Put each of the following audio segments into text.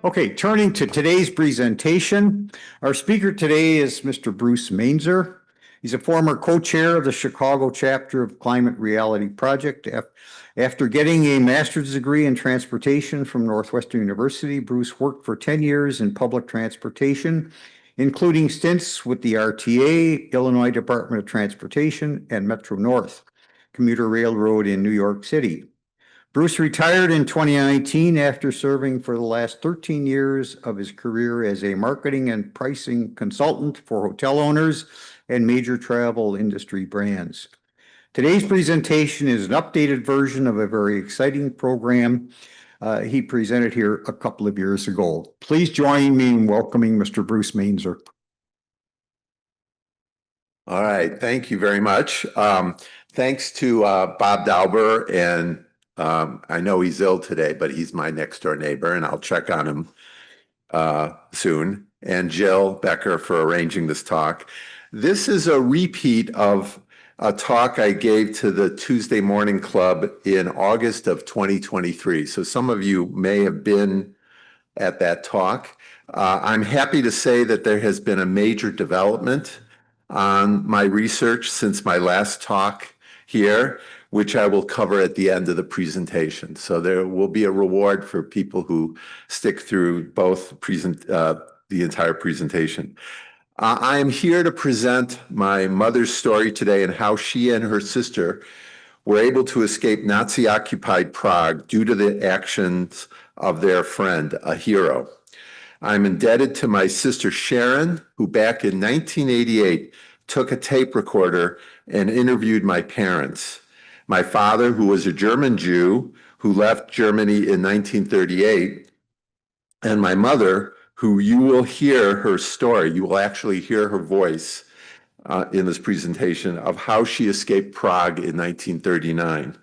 Okay, turning to today's presentation, our speaker today is Mr. Bruce Mainzer. He's a former co-chair of the Chicago chapter of Climate Reality Project. After getting a master's degree in transportation from Northwestern University, Bruce worked for 10 years in public transportation, including stints with the RTA, Illinois Department of Transportation, and Metro North Commuter Railroad in New York City. Bruce retired in 2019 after serving for the last 13 years of his career as a marketing and pricing consultant for hotel owners and major travel industry brands. Today's presentation is an updated version of a very exciting program he presented here a couple of years ago. Please join me in welcoming Mr. Bruce Mainzer. All right, thank you very much. Thanks to Bob Dauber, and I know he's ill today, but he's my next door neighbor, and I'll check on him soon. And Jill Becker for arranging this talk. This is a repeat of a talk I gave to the Tuesday Morning Club in August of 2023. So some of you may have been at that talk. I'm happy to say that there has been a major development on my research since my last talk here, which I will cover at the end of the presentation. So there will be a reward for people who stick through both the entire presentation. I am here to present my mother's story today and how she and her sister were able to escape Nazi-occupied Prague due to the actions of their friend, a hero. I'm indebted to my sister Sharon, who back in 1988 took a tape recorder and interviewed my parents. My father, who was a German Jew who left Germany in 1938, and my mother, who you will hear her story, you will actually hear her voice in this presentation of how she escaped Prague in 1939.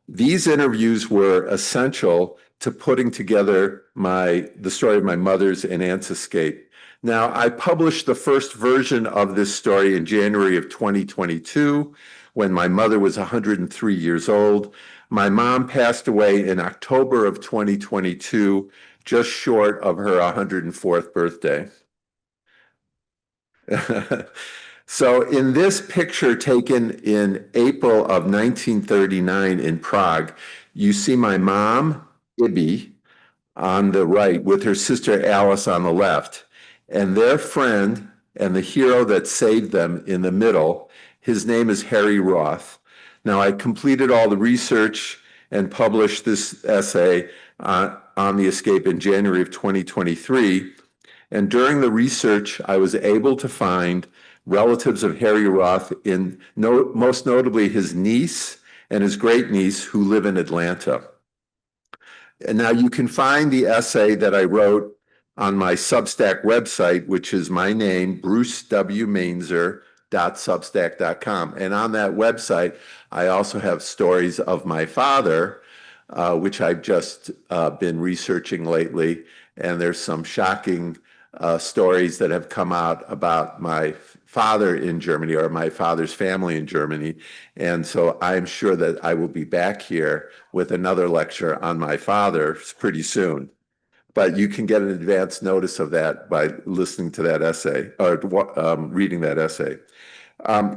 These interviews were essential to putting together the story of my mother's and aunt's escape. Now, I published the first version of this story in January of 2022 when my mother was 103 years old. My mom passed away in October of 2022, just short of her 104th birthday. So in this picture taken in April of 1939 in Prague, you see my mom, Ibby, on the right with her sister Alice on the left, and their friend and the hero that saved them in the middle, his name is Harry Roth. Now, I completed all the research and published this essay on the escape in January of 2023. And during the research, I was able to find relatives of Harry Roth, most notably his niece and his great-niece, who live in Atlanta. And now you can find the essay that I wrote on my Substack website, which is my name, brucewmainzer.substack.com. And on that website, I also have stories of my father, which I've just been researching lately. And there's some shocking stories that have come out about my father in Germany or my father's family in Germany. And so I'm sure that I will be back here with another lecture on my father pretty soon. But you can get an advance notice of that by listening to that essay or reading that essay.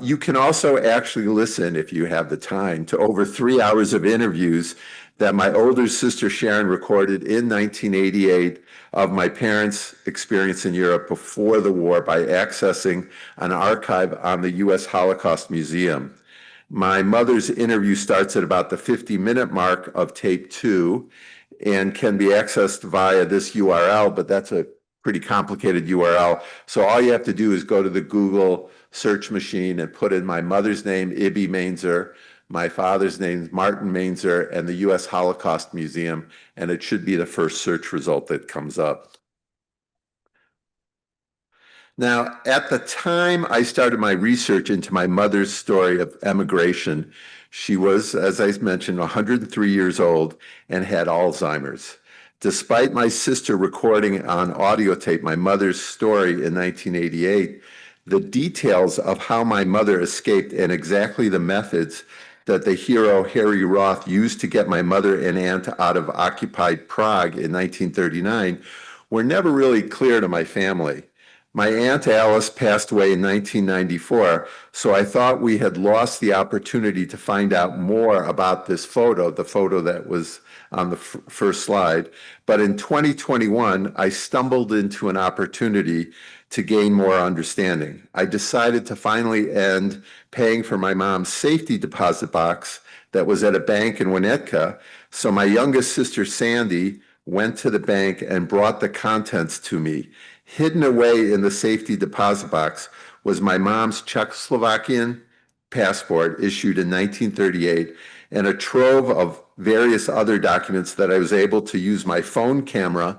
You can also actually listen, if you have the time, to over 3 hours of interviews that my older sister Sharon recorded in 1988 of my parents' experience in Europe before the war by accessing an archive on the U.S. Holocaust Museum. My mother's interview starts at about the 50-minute mark of tape 2 and can be accessed via this URL, but that's a pretty complicated URL. So all you have to do is go to the Google search machine and put in my mother's name, Ibby Mainzer, my father's name, Martin Mainzer, and the U.S. Holocaust Museum, and it should be the first search result that comes up. Now, at the time I started my research into my mother's story of emigration, she was, as I mentioned, 103 years old and had Alzheimer's. Despite my sister recording on audio tape my mother's story in 1988, the details of how my mother escaped and exactly the methods that the hero Harry Roth used to get my mother and aunt out of occupied Prague in 1939 were never really clear to my family. My Aunt Alice passed away in 1994, so I thought we had lost the opportunity to find out more about this photo, the photo that was on the first slide. But in 2021, I stumbled into an opportunity to gain more understanding. I decided to finally end paying for my mom's safety deposit box that was at a bank in Winnetka, so my youngest sister, Sandy, went to the bank and brought the contents to me. Hidden away in the safety deposit box was my mom's Czechoslovakian passport issued in 1938 and a trove of various other documents that I was able to use my phone camera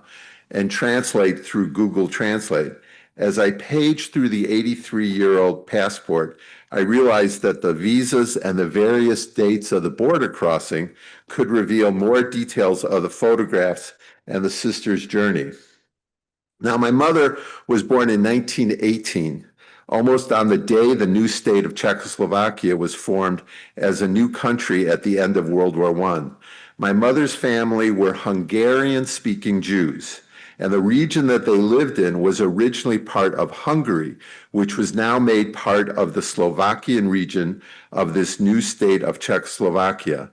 and translate through Google Translate. As I paged through the 83-year-old passport, I realized that the visas and the various dates of the border crossing could reveal more details of the photographs and the sister's journey. Now, my mother was born in 1918, almost on the day the new state of Czechoslovakia was formed as a new country at the end of World War I. My mother's family were Hungarian-speaking Jews, and the region that they lived in was originally part of Hungary, which was now made part of the Slovakian region of this new state of Czechoslovakia.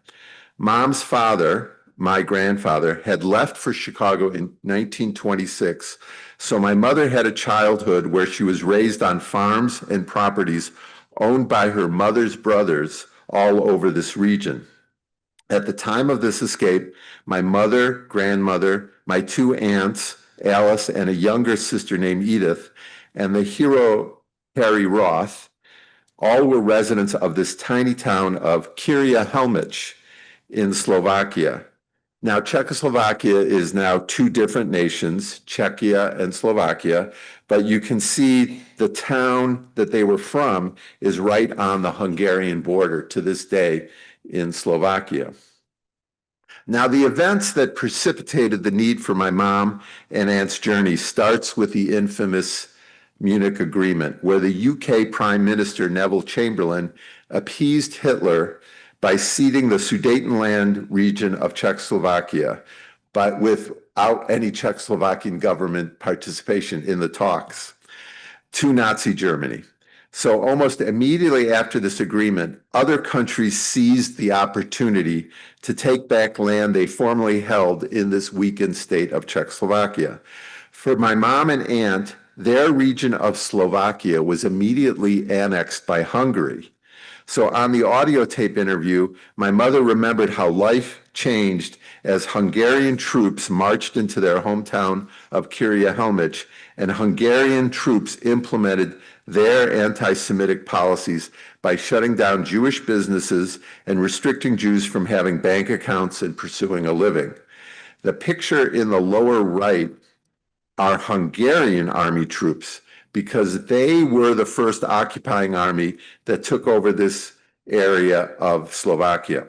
Mom's father, my grandfather, had left for Chicago in 1926, so my mother had a childhood where she was raised on farms and properties owned by her mother's brothers all over this region. At the time of this escape, my mother, grandmother, my two aunts, Alice, and a younger sister named Edith, and the hero Harry Roth, all were residents of this tiny town of Kyria Helmich in Slovakia. Now, Czechoslovakia is now two different nations, Czechia and Slovakia, but you can see the town that they were from is right on the Hungarian border to this day in Slovakia. Now, the events that precipitated the need for my mom and aunt's journey starts with the infamous Munich Agreement, where the UK Prime Minister Neville Chamberlain appeased Hitler by ceding the Sudetenland region of Czechoslovakia, but without any Czechoslovakian government participation in the talks, to Nazi Germany. So almost immediately after this agreement, other countries seized the opportunity to take back land they formerly held in this weakened state of Czechoslovakia. For my mom and aunt, their region of Slovakia was immediately annexed by Hungary. So on the audio tape interview, my mother remembered how life changed as Hungarian troops marched into their hometown of Kyria Helmich, and Hungarian troops implemented their anti-Semitic policies by shutting down Jewish businesses and restricting Jews from having bank accounts and pursuing a living. The picture in the lower right are Hungarian army troops, because they were the first occupying army that took over this area of Slovakia.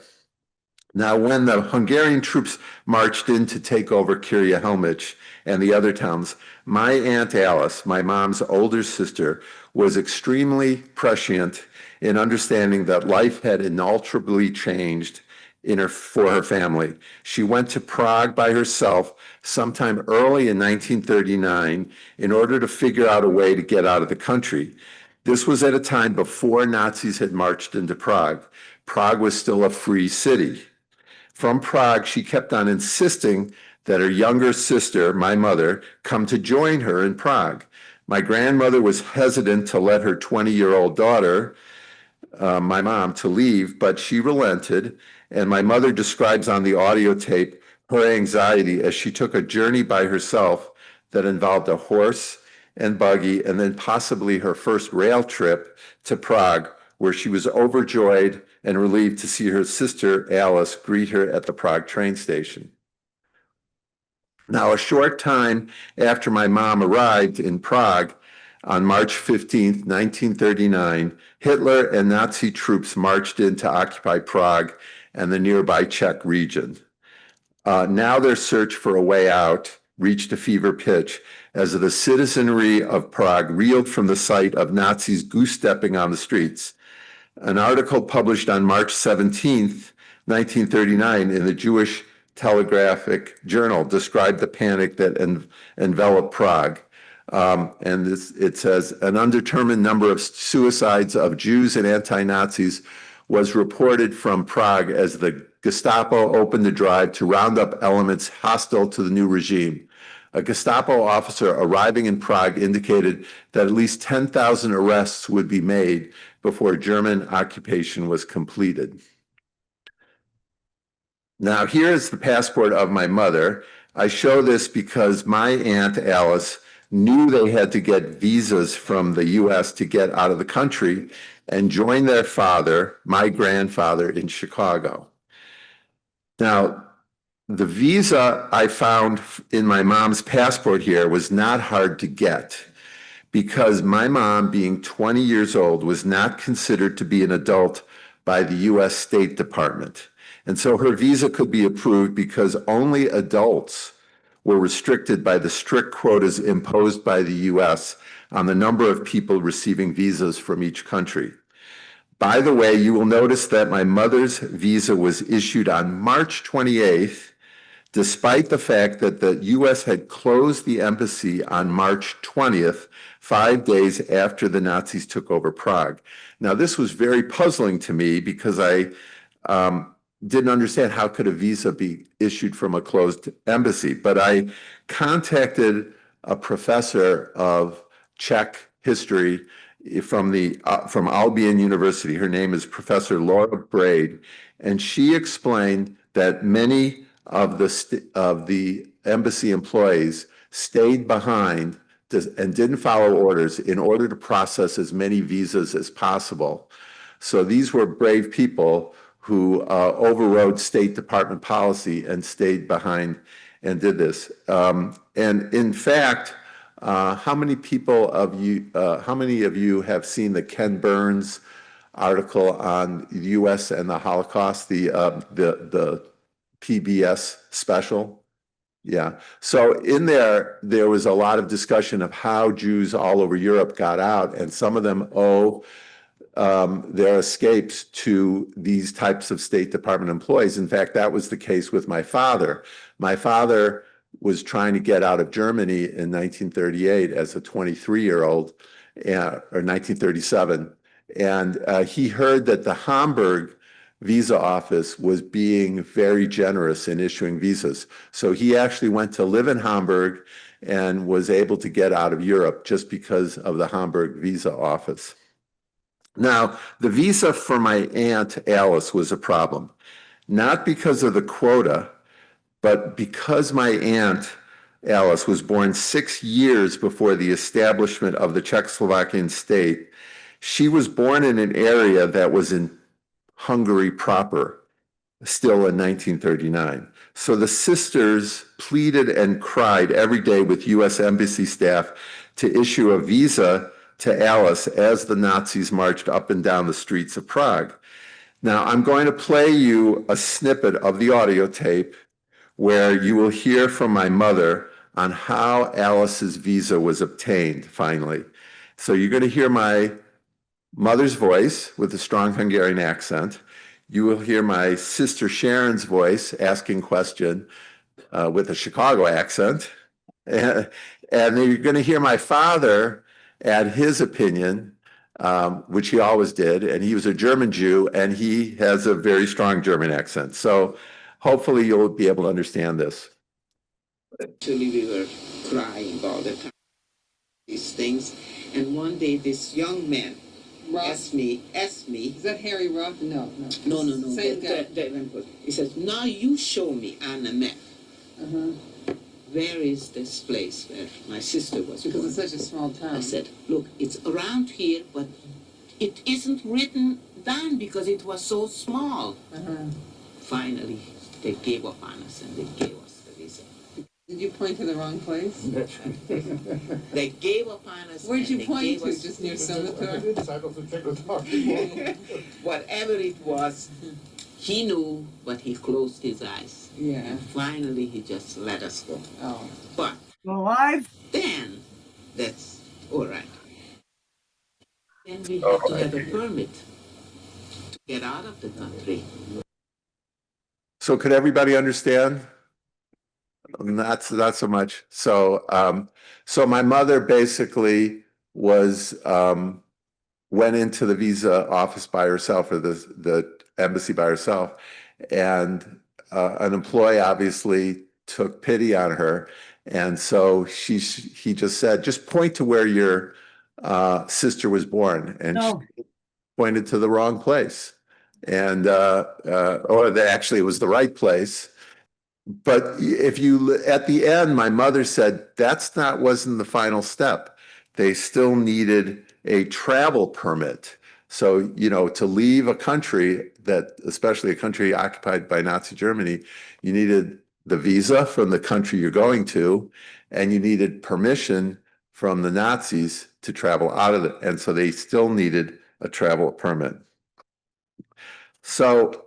Now, when the Hungarian troops marched in to take over Kyria Helmich and the other towns, my Aunt Alice, my mom's older sister, was extremely prescient in understanding that life had inalterably changed for her family. She went to Prague by herself sometime early in 1939 in order to figure out a way to get out of the country. This was at a time before Nazis had marched into Prague. Prague was still a free city. From Prague, she kept on insisting that her younger sister, my mother, come to join her in Prague. My grandmother was hesitant to let her 20-year-old daughter, my mom, to leave, but she relented, and my mother describes on the audio tape her anxiety as she took a journey by herself that involved a horse and buggy, and then possibly her first rail trip to Prague, where she was overjoyed and relieved to see her sister, Alice, greet her at the Prague train station. Now, a short time after my mom arrived in Prague, on March 15, 1939, Hitler and Nazi troops marched in to occupy Prague and the nearby Czech region. Now their search for a way out reached a fever pitch as the citizenry of Prague reeled from the sight of Nazis goose-stepping on the streets. An article published on March 17th, 1939 in the Jewish Telegraphic Journal described the panic that enveloped Prague. It says, an undetermined number of suicides of Jews and anti-Nazis was reported from Prague as the Gestapo opened the drive to round up elements hostile to the new regime. A Gestapo officer arriving in Prague indicated that at least 10,000 arrests would be made before German occupation was completed. Now, here is the passport of my mother. I show this because my Aunt Alice knew they had to get visas from the US to get out of the country and join their father, my grandfather, in Chicago. Now, the visa I found in my mom's passport here was not hard to get because my mom, being 20 years old, was not considered to be an adult by the US State Department. And so her visa could be approved because only adults were restricted by the strict quotas imposed by the US on the number of people receiving visas from each country. By the way, you will notice that my mother's visa was issued on March 28th, despite the fact that the US had closed the embassy on March 20th, 5 days after the Nazis took over Prague. Now, this was very puzzling to me because I didn't understand how could a visa be issued from a closed embassy. But I contacted a professor of Czech history from Albion University. Her name is Professor Laura Braid, and she explained that many of the embassy employees stayed behind and didn't follow orders in order to process as many visas as possible. So these were brave people who overrode State Department policy and stayed behind and did this. And in fact, how many of you have seen the Ken Burns article on the U.S. and the Holocaust, the PBS special? Yeah. So in there was a lot of discussion of how Jews all over Europe got out, and some of them owe their escapes to these types of State Department employees. In fact, that was the case with my father. My father was trying to get out of Germany in 1938 as a 23-year-old, or 1937. And he heard that the Hamburg visa office was being very generous in issuing visas. So he actually went to live in Hamburg and was able to get out of Europe just because of the Hamburg visa office. Now, the visa for my Aunt Alice was a problem, not because of the quota, but because my Aunt Alice was born 6 years before the establishment of the Czechoslovakian state. She was born in an area that was in Hungary proper, still in 1939. So the sisters pleaded and cried every day with US Embassy staff to issue a visa to Alice as the Nazis marched up and down the streets of Prague. Now, I'm going to play you a snippet of the audio tape where you will hear from my mother on how Alice's visa was obtained finally. So you're going to hear my mother's voice with a strong Hungarian accent. You will hear my sister Sharon's voice asking question with a Chicago accent. And you're going to hear my father add his opinion, which he always did. And he was a German Jew, and he has a very strong German accent. So hopefully you'll be able to understand this. Actually, we were crying all the time, these things. And one day, this young man asked me. Is that Harry Ruff? No. No. Same guy. He says, now you show me on a map. Uh-huh. Where is this place where my sister was born? Because it's such a small town. I said, look, it's around here, but it isn't written down because it was so small. Uh-huh. Finally, they gave up on us and they gave us the visa. Did you point to the wrong place? They gave up on us. Where'd you and they point gave to? us- Just near Sumatra? Whatever it was, he knew, but he closed his eyes. Yeah. And finally, he just let us go. Oh. But Alive? then, that's all right. Then we had to have a permit get out of the country. So could everybody understand? Not so much. So my mother basically was went into the visa office by herself, or the embassy by herself, and an employee obviously took pity on her, and so he just said, just point to where your sister was born, and she pointed to the wrong place, and actually it was the right place. But if you, at the end, my mother said wasn't the final step. They still needed a travel permit. So, to leave a country especially a country occupied by Nazi Germany, you needed the visa from the country you're going to, and you needed permission from the Nazis to travel out of it. And so they still needed a travel permit. So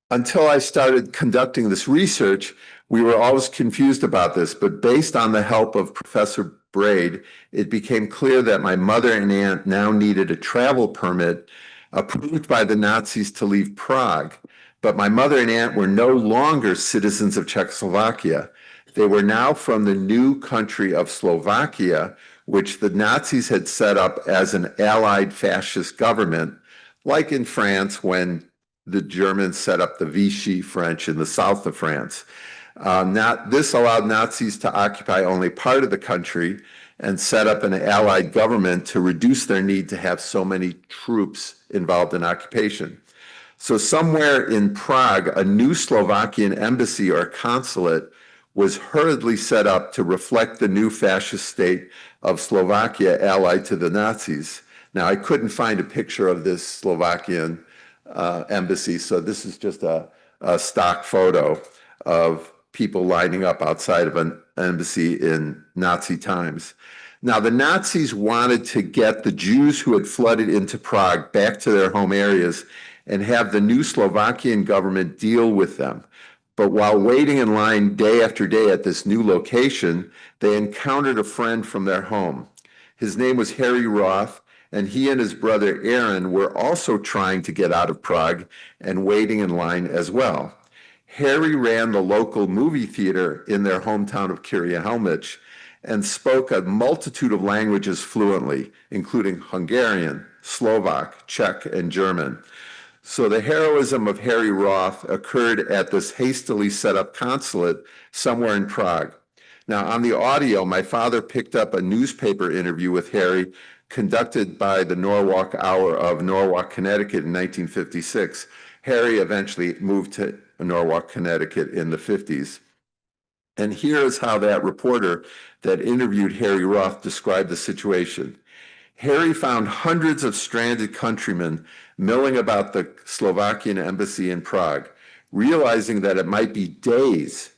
until I started conducting this research, we were always confused about this, but based on the help of Professor Braid, it became clear that my mother and aunt now needed a travel permit approved by the Nazis to leave Prague. But my mother and aunt were no longer citizens of Czechoslovakia. They were now from the new country of Slovakia, which the Nazis had set up as an allied fascist government, like in France when the Germans set up the Vichy French in the south of France. This allowed Nazis to occupy only part of the country and set up an allied government to reduce their need to have so many troops involved in occupation. So somewhere in Prague, a new Slovakian embassy or consulate was hurriedly set up to reflect the new fascist state of Slovakia allied to the Nazis. Now, I couldn't find a picture of this Slovakian embassy, so this is just a stock photo of people lining up outside of an embassy in Nazi times. Now, the Nazis wanted to get the Jews who had flooded into Prague back to their home areas and have the new Slovakian government deal with them. But while waiting in line day after day at this new location, they encountered a friend from their home. His name was Harry Roth, and he and his brother Aaron were also trying to get out of Prague and waiting in line as well. Harry ran the local movie theater in their hometown of Kirjahelmich and spoke a multitude of languages fluently, including Hungarian, Slovak, Czech, and German. So the heroism of Harry Roth occurred at this hastily set up consulate somewhere in Prague. Now, on the audio, my father picked up a newspaper interview with Harry conducted by the Norwalk Hour of Norwalk, Connecticut in 1956. Harry eventually moved to Norwalk, Connecticut in the 50s. And here's how that reporter that interviewed Harry Roth described the situation. Harry found hundreds of stranded countrymen milling about the Slovakian embassy in Prague, realizing that it might be days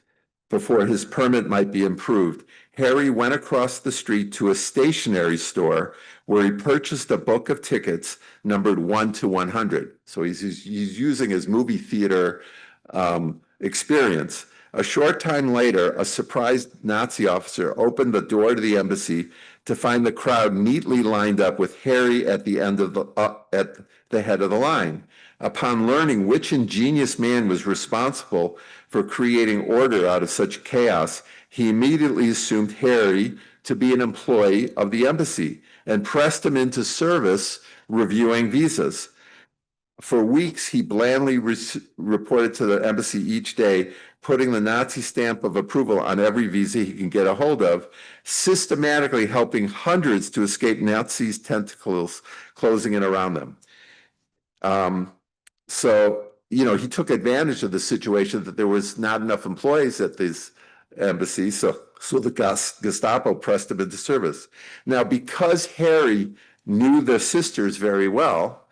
before his permit might be improved. Harry went across the street to a stationery store where he purchased a book of tickets numbered 1 to 100. So he's using his movie theater experience. A short time later, a surprised Nazi officer opened the door to the embassy to find the crowd neatly lined up with Harry at the end of at the head of the line. Upon learning which ingenious man was responsible for creating order out of such chaos, he immediately assumed Harry to be an employee of the embassy and pressed him into service reviewing visas. For weeks, he blandly reported to the embassy each day, putting the Nazi stamp of approval on every visa he can get a hold of, systematically helping hundreds to escape Nazis' tentacles closing in around them. He took advantage of the situation that there was not enough employees at this embassy, so the Gestapo pressed him into service. Now, because Harry knew the sisters very well,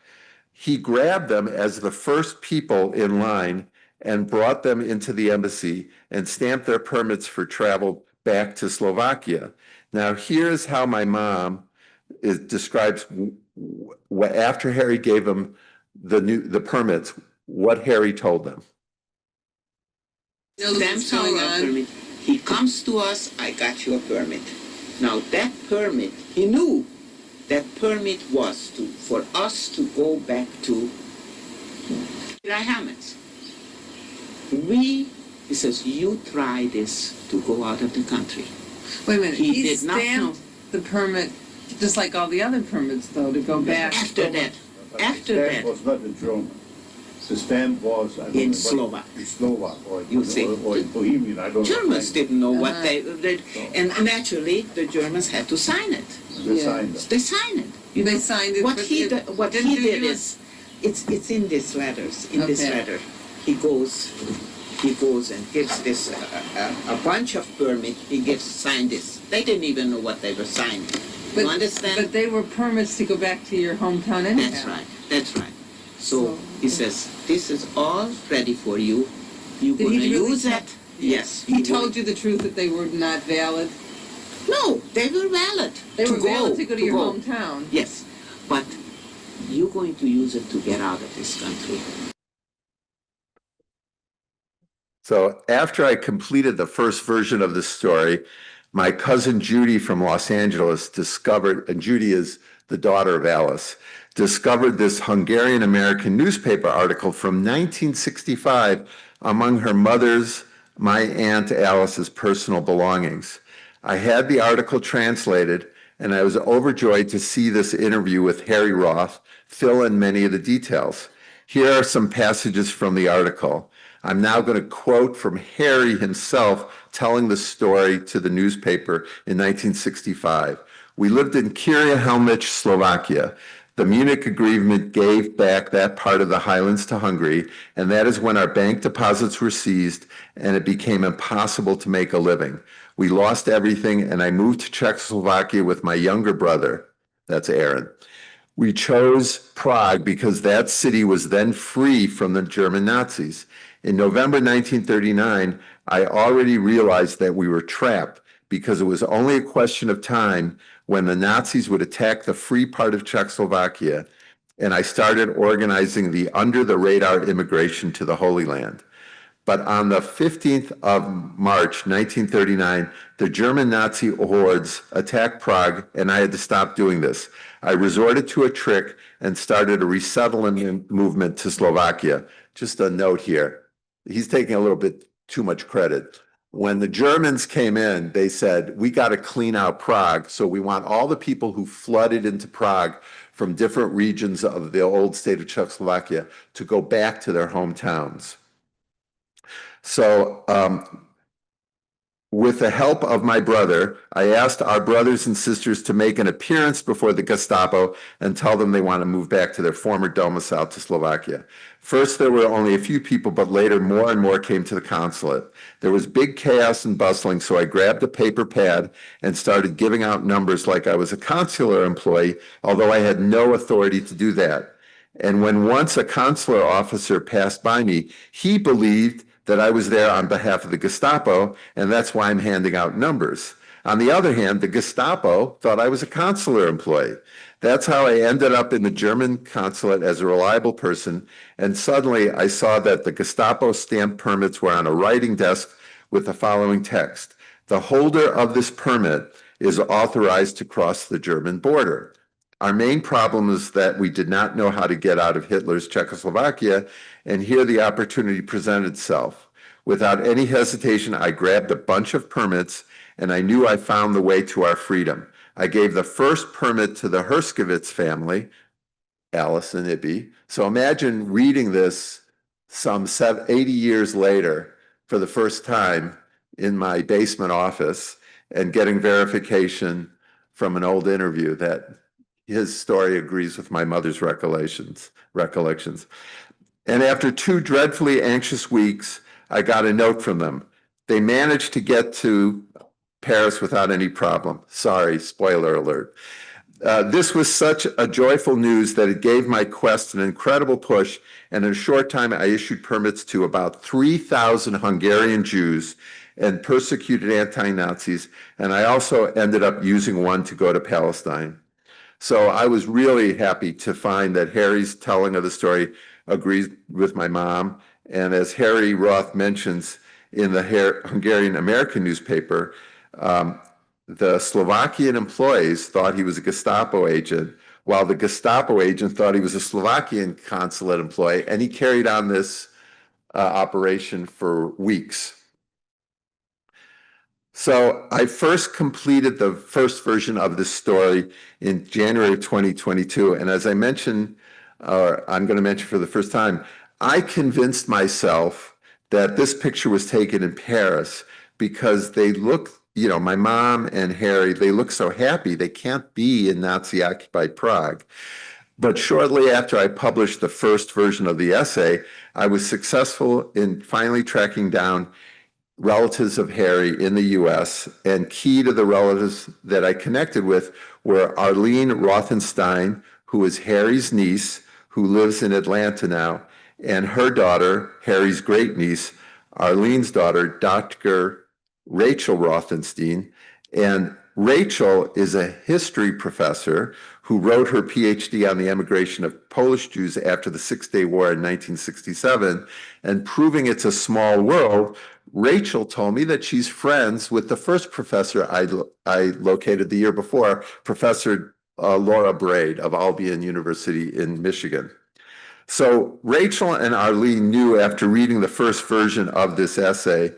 he grabbed them as the first people in line and brought them into the embassy and stamped their permits for travel back to Slovakia. Now, here's how my mom describes after Harry gave them the permits, what Harry told them. Stamps showing a permit. He comes to us, I got you a permit. Now that permit, he knew That permit was for us to go back to Hamets. He says, you try this to go out of the country. Wait a minute, He he did not know. stamped the permit, just like all the other permits though, to go back. After that, The stamp was not in German. The stamp was I don't In know, Slovak. In Slovak or You see. or in Bohemian. I don't Germans know. didn't know what they and naturally the Germans had to sign it. They Yeah. signed it. They signed it. They signed it. What but he it did didn't do you is, it's in these letters. In this Okay. letter, he goes and gives this a bunch of permit. He signed this. They didn't even know what they were signing. But, You understand? But they were permits to go back to your hometown anyhow. That's right. That's right. So So- he says, this is all ready for you. You're Did going he to really use tell- it. Yes. He told you the truth that they were not valid? No, they were valid. They were valid to go to your go. hometown. Yes, but you're going to use it to get out of this country. So after I completed the first version of the story, my cousin Judy from Los Angeles discovered, and Judy is the daughter of Alice, discovered this Hungarian-American newspaper article from 1965 among her mother's, my Aunt Alice's personal belongings. I had the article translated, and I was overjoyed to see this interview with Harry Roth fill in many of the details. Here are some passages from the article. I'm now going to quote from Harry himself telling the story to the newspaper in 1965. We lived in Kirja-Helmich, Slovakia. The Munich Agreement gave back that part of the highlands to Hungary, and that is when our bank deposits were seized and it became impossible to make a living. We lost everything, and I moved to Czechoslovakia with my younger brother. That's Aaron. We chose Prague because that city was then free from the German Nazis. In November 1939, I already realized that we were trapped because it was only a question of time when the Nazis would attack the free part of Czechoslovakia, and I started organizing the under-the-radar immigration to the Holy Land. But on the 15th of March, 1939, the German Nazi hordes attacked Prague, and I had to stop doing this. I resorted to a trick and started a resettlement movement to Slovakia. Just a note here. He's taking a little bit too much credit. When the Germans came in, they said, we got to clean out Prague. So we want all the people who flooded into Prague from different regions of the old state of Czechoslovakia to go back to their hometowns. So with the help of my brother, I asked our brothers and sisters to make an appearance before the Gestapo and tell them they want to move back to their former domicile to Slovakia. First, there were only a few people, but later more and more came to the consulate. There was big chaos and bustling, so I grabbed a paper pad and started giving out numbers like I was a consular employee, although I had no authority to do that. And when once a consular officer passed by me, he believed that I was there on behalf of the Gestapo, and that's why I'm handing out numbers. On the other hand, the Gestapo thought I was a consular employee. That's how I ended up in the German consulate as a reliable person, and suddenly I saw that the Gestapo stamped permits were on a writing desk with the following text. The holder of this permit is authorized to cross the German border. Our main problem is that we did not know how to get out of Hitler's Czechoslovakia, and here the opportunity presented itself. Without any hesitation, I grabbed a bunch of permits, and I knew I found the way to our freedom. I gave the first permit to the Herskovitz family, Alice and Ibby. So imagine reading this some 80 years later for the first time in my basement office and getting verification from an old interview that his story agrees with my mother's recollections. And after 2 dreadfully anxious weeks, I got a note from them. They managed to get to Paris without any problem. Sorry, spoiler alert. This was such a joyful news that it gave my quest an incredible push, and in a short time I issued permits to about 3,000 Hungarian Jews and persecuted anti-Nazis, and I also ended up using one to go to Palestine. So I was really happy to find that Harry's telling of the story agrees with my mom. And as Harry Roth mentions in the Hungarian American newspaper, the Slovakian employees thought he was a Gestapo agent, while the Gestapo agent thought he was a Slovakian consulate employee, and he carried on this operation for weeks. So I first completed the first version of this story in January of 2022. And as I mentioned, or I'm going to mention for the first time, I convinced myself that this picture was taken in Paris because they look, you know, my mom and Harry, they look so happy. They can't be in Nazi-occupied Prague. But shortly after I published the first version of the essay, I was successful in finally tracking down relatives of Harry in the US, and key to the relatives that I connected with were Arlene Rothenstein, who is Harry's niece, who lives in Atlanta now, and her daughter, Harry's great niece, Arlene's daughter, Dr. Rachel Rothenstein. And Rachel is a history professor who wrote her PhD on the emigration of Polish Jews after the Six-Day War in 1967, and proving it's a small world. Rachel told me that she's friends with the first professor I located the year before, Professor Laura Braid of Albion University in Michigan. So Rachel and Arlene knew after reading the first version of this essay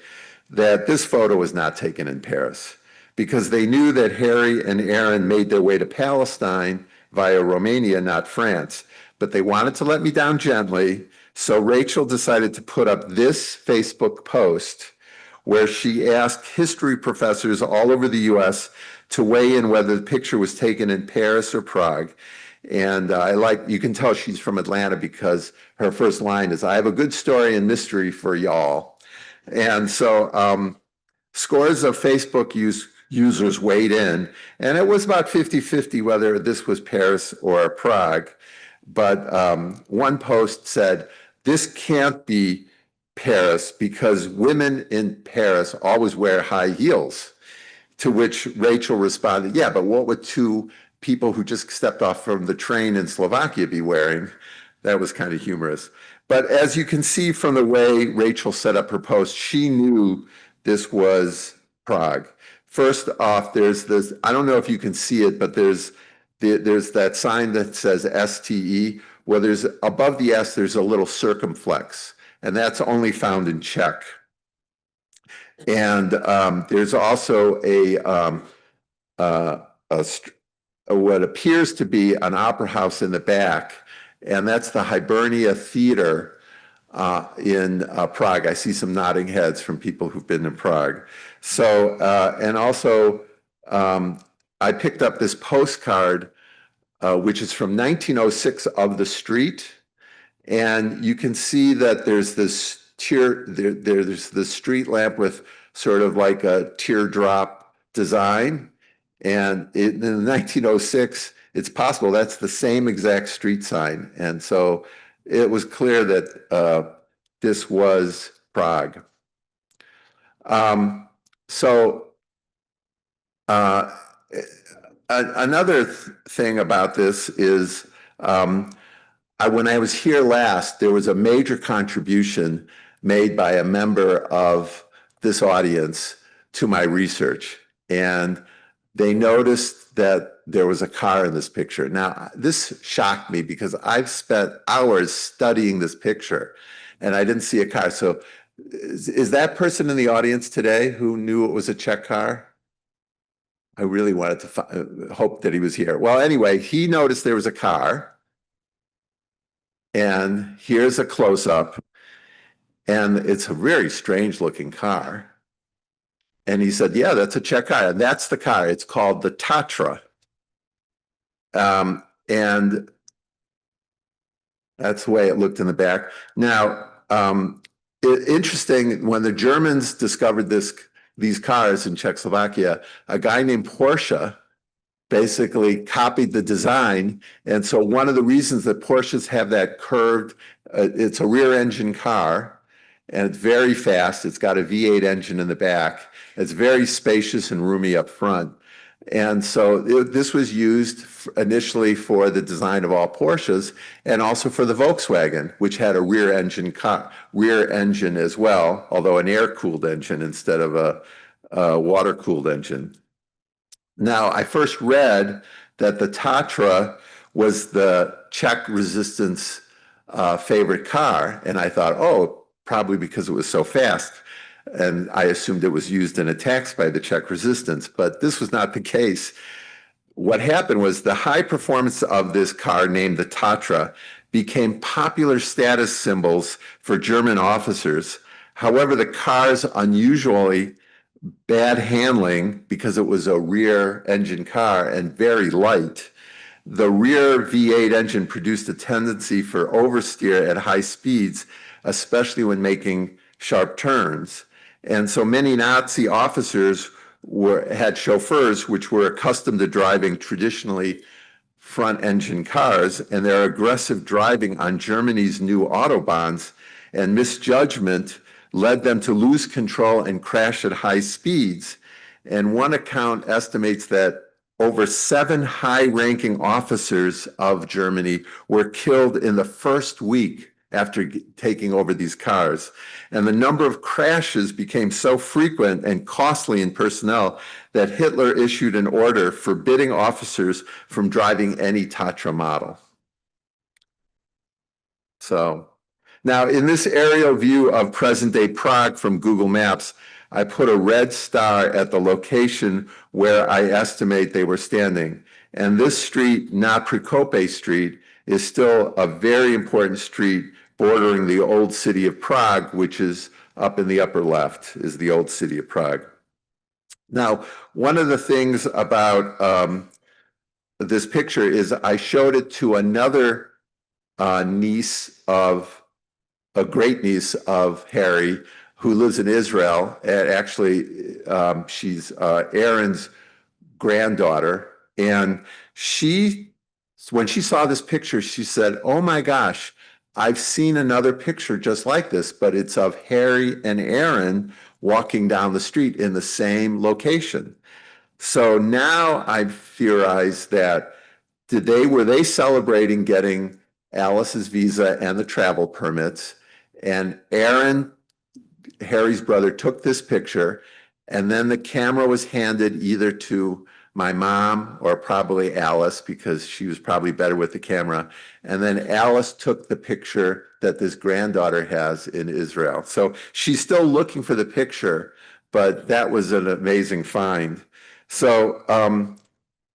that this photo was not taken in Paris, because they knew that Harry and Aaron made their way to Palestine via Romania, not France. But they wanted to let me down gently, so Rachel decided to put up this Facebook post where she asked history professors all over the US to weigh in whether the picture was taken in Paris or Prague. And you can tell she's from Atlanta because her first line is, "I have a good story and mystery for y'all." And so scores of Facebook users weighed in, and it was about 50-50 whether this was Paris or Prague. But one post said, "This can't be Paris because women in Paris always wear high heels." To which Rachel responded, "Yeah, but what would two people who just stepped off from the train in Slovakia be wearing?" That was kind of humorous. But as you can see from the way Rachel set up her post, she knew this was Prague. First off, there's this, I don't know if you can see it, but there's that sign that says STE. Well, there's above the S, there's a little circumflex, and that's only found in Czech. And there's also what appears to be an opera house in the back, and that's the Hibernia Theater in Prague. I see some nodding heads from people who've been in Prague. So, and also, I picked up this postcard, which is from 1906 of the street, and you can see that there's this there's the street lamp with sort of like a teardrop design. And in 1906, it's possible that's the same exact street sign. And so it was clear that this was Prague. Another thing about this is when I was here last, there was a major contribution made by a member of this audience to my research. And they noticed that there was a car in this picture. Now, this shocked me because I've spent hours studying this picture and I didn't see a car. So is that person in the audience today who knew it was a Czech car? I really wanted to hope that he was here. Well, anyway, he noticed there was a car. And here's a close-up. And it's a very strange looking car. And he said, "Yeah, that's a Czech car." And that's the car. It's called the Tatra. And that's the way it looked in the back. Now, interesting, when the Germans discovered these cars in Czechoslovakia, a guy named Porsche basically copied the design. And so one of the reasons that Porsches have that curved, it's a rear engine car, and it's very fast. It's got a V8 engine in the back. It's very spacious and roomy up front. And so this was used initially for the design of all Porsches and also for the Volkswagen, which had a rear engine as well, although an air-cooled engine instead of a water-cooled engine. Now, I first read that the Tatra was the Czech resistance favorite car, and I thought, oh, probably because it was so fast. And I assumed it was used in attacks by the Czech resistance, but this was not the case. What happened was the high performance of this car, named the Tatra, became popular status symbols for German officers. However, the car's unusually bad handling, because it was a rear engine car and very light, the rear V8 engine produced a tendency for oversteer at high speeds, especially when making sharp turns. And so many Nazi officers had chauffeurs which were accustomed to driving traditionally front engine cars, and their aggressive driving on Germany's new autobahns and misjudgment led them to lose control and crash at high speeds. And one account estimates that over 7 high-ranking officers of Germany were killed in the first week after taking over these cars. And the number of crashes became so frequent and costly in personnel that Hitler issued an order forbidding officers from driving any Tatra model. So now in this aerial view of present-day Prague from Google Maps, I put a red star at the location where I estimate they were standing. And this street, not Prokope Street, is still a very important street bordering the old city of Prague, which is up in the upper left, is the old city of Prague. Now, one of the things about this picture is I showed it to another niece of, a great niece of Harry, who lives in Israel, and actually she's Aaron's granddaughter. And when she saw this picture, she said, oh my gosh, I've seen another picture just like this, but it's of Harry and Aaron walking down the street in the same location. So now I've theorized that were they celebrating getting Alice's visa and the travel permits, and Aaron, Harry's brother, took this picture, and then the camera was handed either to my mom or probably Alice, because she was probably better with the camera. And then Alice took the picture that this granddaughter has in Israel. So she's still looking for the picture, but that was an amazing find. So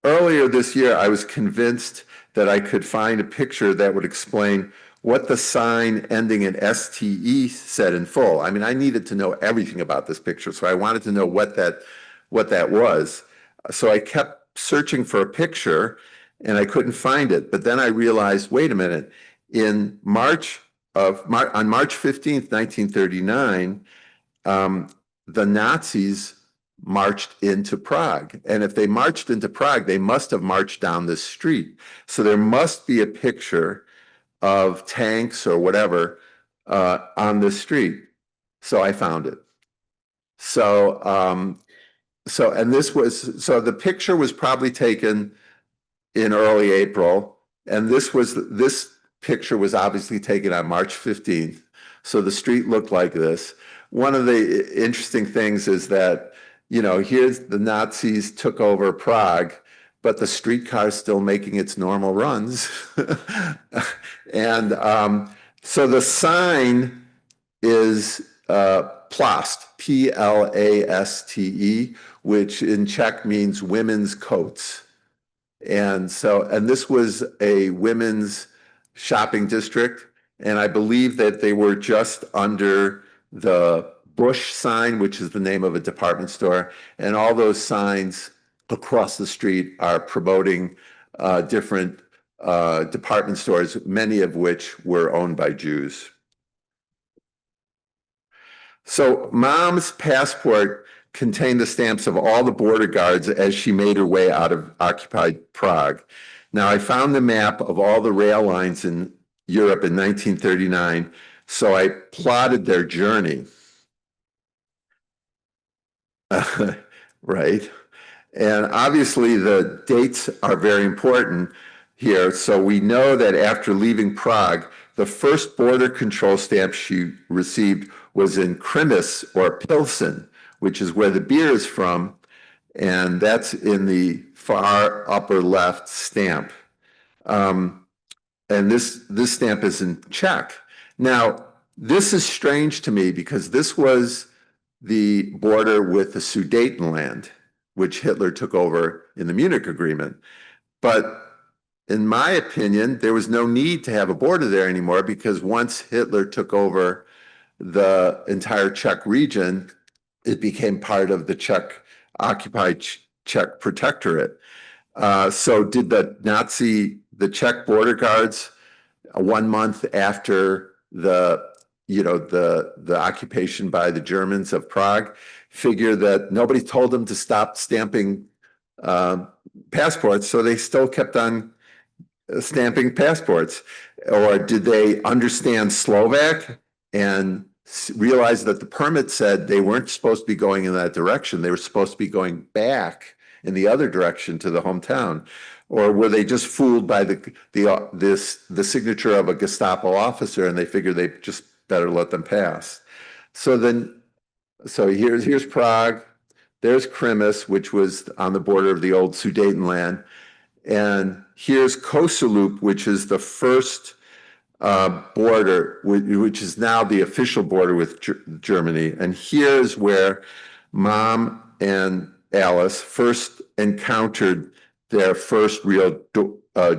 earlier this year, I was convinced that I could find a picture that would explain what the sign ending in STE said in full. I mean, I needed to know everything about this picture, so I wanted to know what that was. So I kept searching for a picture, and I couldn't find it. But then I realized, wait a minute, on March 15th, 1939, the Nazis marched into Prague. And if they marched into Prague, they must have marched down this street. So there must be a picture of tanks or whatever on this street. So I found it. So the picture was probably taken in early April, and this picture was obviously taken on March 15th. So the street looked like this. One of the interesting things is that, you know, here's the Nazis took over Prague, but the streetcar is still making its normal runs. And so the sign is Plast, Plaste, which in Czech means women's coats. And this was a women's shopping district. And I believe that they were just under the Bush sign, which is the name of a department store. And all those signs across the street are promoting different department stores, many of which were owned by Jews. So Mom's passport contained the stamps of all the border guards as she made her way out of occupied Prague. Now, I found the map of all the rail lines in Europe in 1939, so I plotted their journey. Right? And obviously the dates are very important here. So we know that after leaving Prague, the first border control stamp she received was in Krimis or Pilsen, which is where the beer is from. and that's in the far upper left stamp. And this stamp is in Czech. Now, this is strange to me because this was the border with the Sudetenland, which Hitler took over in the Munich Agreement. But in my opinion, there was no need to have a border there anymore because once Hitler took over the entire Czech region, it became part of the occupied Czech protectorate. So did the Czech border guards 1 month after the occupation by the Germans of Prague figure that nobody told them to stop stamping passports, so they still kept on stamping passports? Or did they understand Slovak and realize that the permit said they weren't supposed to be going in that direction? They were supposed to be going back in the other direction to the hometown. Or were they just fooled by the signature of a Gestapo officer and they figured they just better let them pass? So here's Prague, there's Krimis, which was on the border of the old Sudetenland, and here's Koselup, which is the first border, which is now the official border with Germany. And here's where Mom and Alice first encountered their first real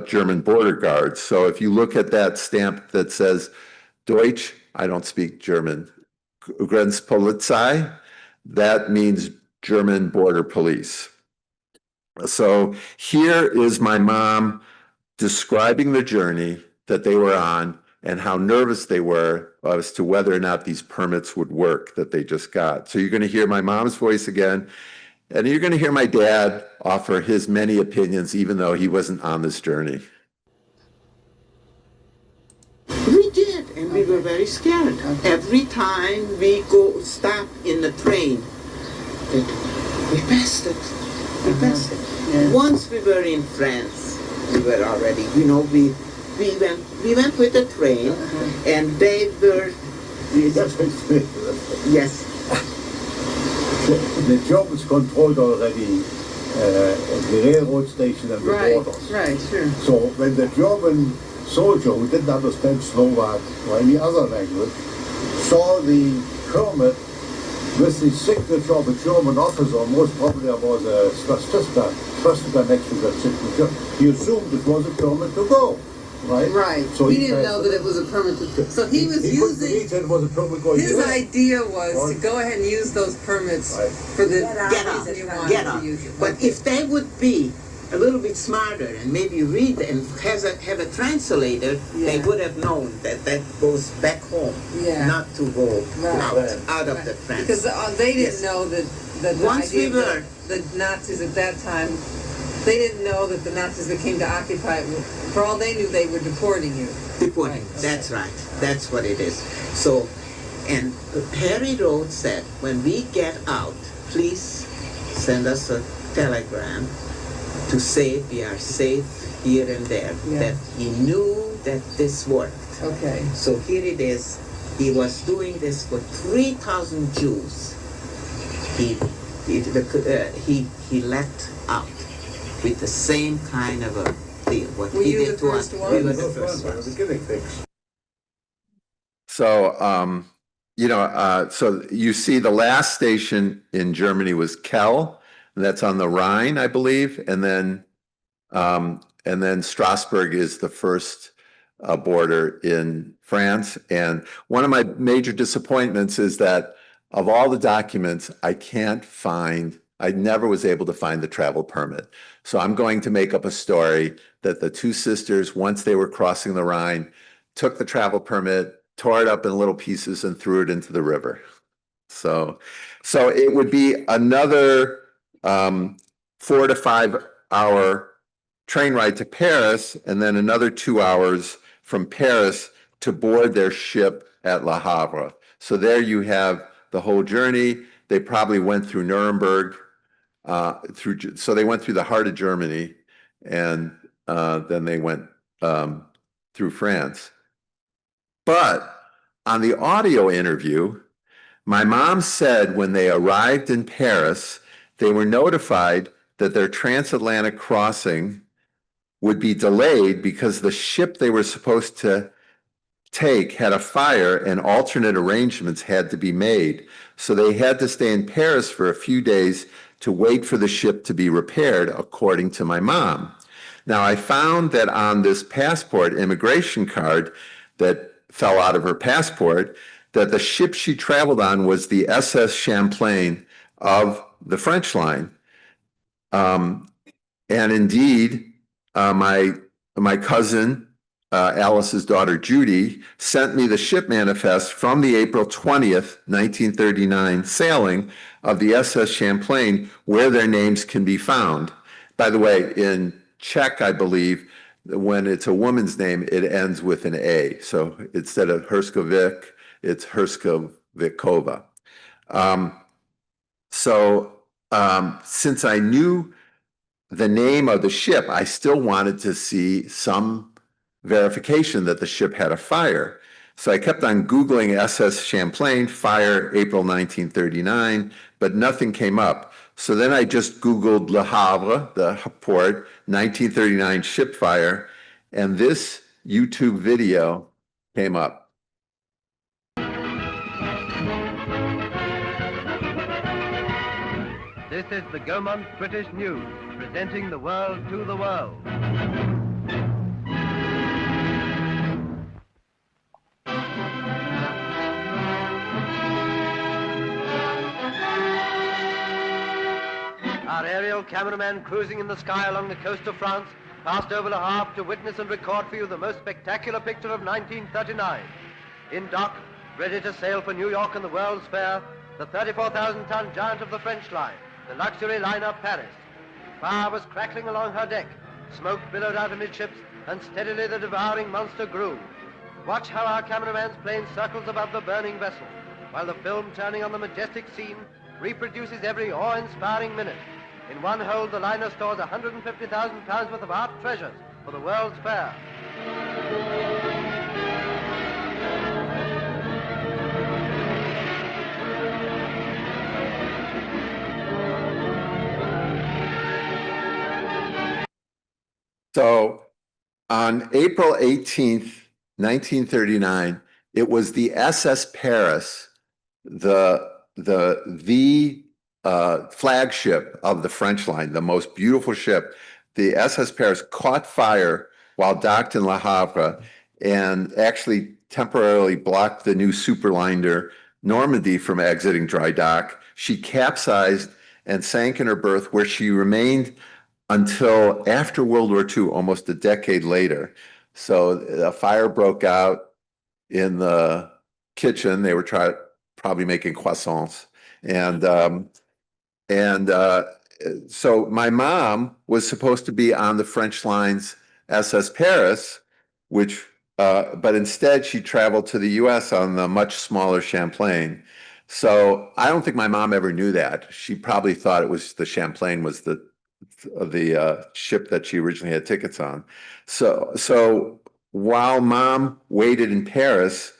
German border guards. So if you look at that stamp that says Deutsch, I don't speak German, Grenzpolizei, that means German border police. So here is my mom describing the journey that they were on and how nervous they were as to whether or not these permits would work that they just got. So you're going to hear my mom's voice again. And you're going to hear my dad offer his many opinions, even though he wasn't on this journey. We did, and we were very scared. Every time we stop in the train, we passed it. We passed it. Yeah. Once we were in France, we were already, we went with the train, and they were, yes. The Germans controlled already the railroad station and the borders. Right, sure. So when the German soldier who didn't understand Slovak or any other language saw the permit with the signature of a German officer, most probably it was a swastika next to that signature, he assumed it was a permit to go. Right? Right. So he didn't know that it was a permit to. So he was using. It was a permit going His idea was to go ahead and use those permits for the reason he wanted to use it. But if they would be a little bit smarter and maybe read and have a translator, they would have known that goes back home, not to go out of the France. Because they didn't know that Once we were the Nazis at that time. They didn't know that the Nazis that came to occupy, for all they knew, they were deporting you. Deporting, that's right. That's what it is. So, and Harry Road said, when we get out, please send us a telegram to say we are safe here and there. That he knew that this worked. Okay. So here it is. He was doing this for 3,000 Jews. He let out with the same kind of a deal. What Were he you did the to us, first one? we were the first ones. So, so you see the last station in Germany was Kell, and that's on the Rhine, I believe. And then Strasbourg is the first border in France. And one of my major disappointments is that of all the documents, I never was able to find the travel permit. So I'm going to make up a story that the two sisters, once they were crossing the Rhine, took the travel permit, tore it up in little pieces and threw it into the river. So it would be another 4 to 5 hour train ride to Paris, and then another 2 hours from Paris to board their ship at Le Havre. So there you have the whole journey. They probably went through Nuremberg, so they went through the heart of Germany, and then they went through France. But on the audio interview, my mom said when they arrived in Paris they were notified that their transatlantic crossing would be delayed because the ship they were supposed to take had a fire and alternate arrangements had to be made. So they had to stay in Paris for a few days to wait for the ship to be repaired, according to my mom. Now, I found that on this passport immigration card that fell out of her passport, that the ship she traveled on was the SS Champlain of the French line. And indeed, my cousin, Alice's daughter Judy, sent me the ship manifest from the April 20th, 1939 sailing of the SS Champlain, where their names can be found. By the way, in Czech, I believe, when it's a woman's name, it ends with an A. So instead of Herskovic, it's Herskovikova. Since I knew the name of the ship, I still wanted to see some verification that the ship had a fire. So I kept on Googling SS Champlain, fire April 1939, but nothing came up. So then I just Googled Le Havre, the port, 1939 ship fire, and this YouTube video came up. This is the Gaumont British News, presenting the world to the world. Our aerial cameraman cruising in the sky along the coast of France passed over Le Havre to witness and record for you the most spectacular picture of 1939. In dock, ready to sail for New York and the World's Fair, the 34,000-ton giant of the French line, the luxury liner Paris. Fire was crackling along her deck, smoke billowed out amidships, and steadily the devouring monster grew. Watch how our cameraman's plane circles above the burning vessel, while the film turning on the majestic scene reproduces every awe-inspiring minute. In one hold, the liner stores 150,000 pounds worth of art treasures for the World's Fair. So on April 18th, 1939, it was the SS Paris, the flagship of the French line, the most beautiful ship. The SS Paris caught fire while docked in Le Havre and actually temporarily blocked the new superliner Normandy from exiting dry dock. She capsized and sank in her berth, where she remained until after World War II, almost a decade later. So a fire broke out in the kitchen. They were probably making croissants. So my mom was supposed to be on the French line's SS Paris, but instead she traveled to the US on the much smaller Champlain. So I don't think my mom ever knew that. She probably thought it was the Champlain was the ship that she originally had tickets on. So while mom waited in Paris,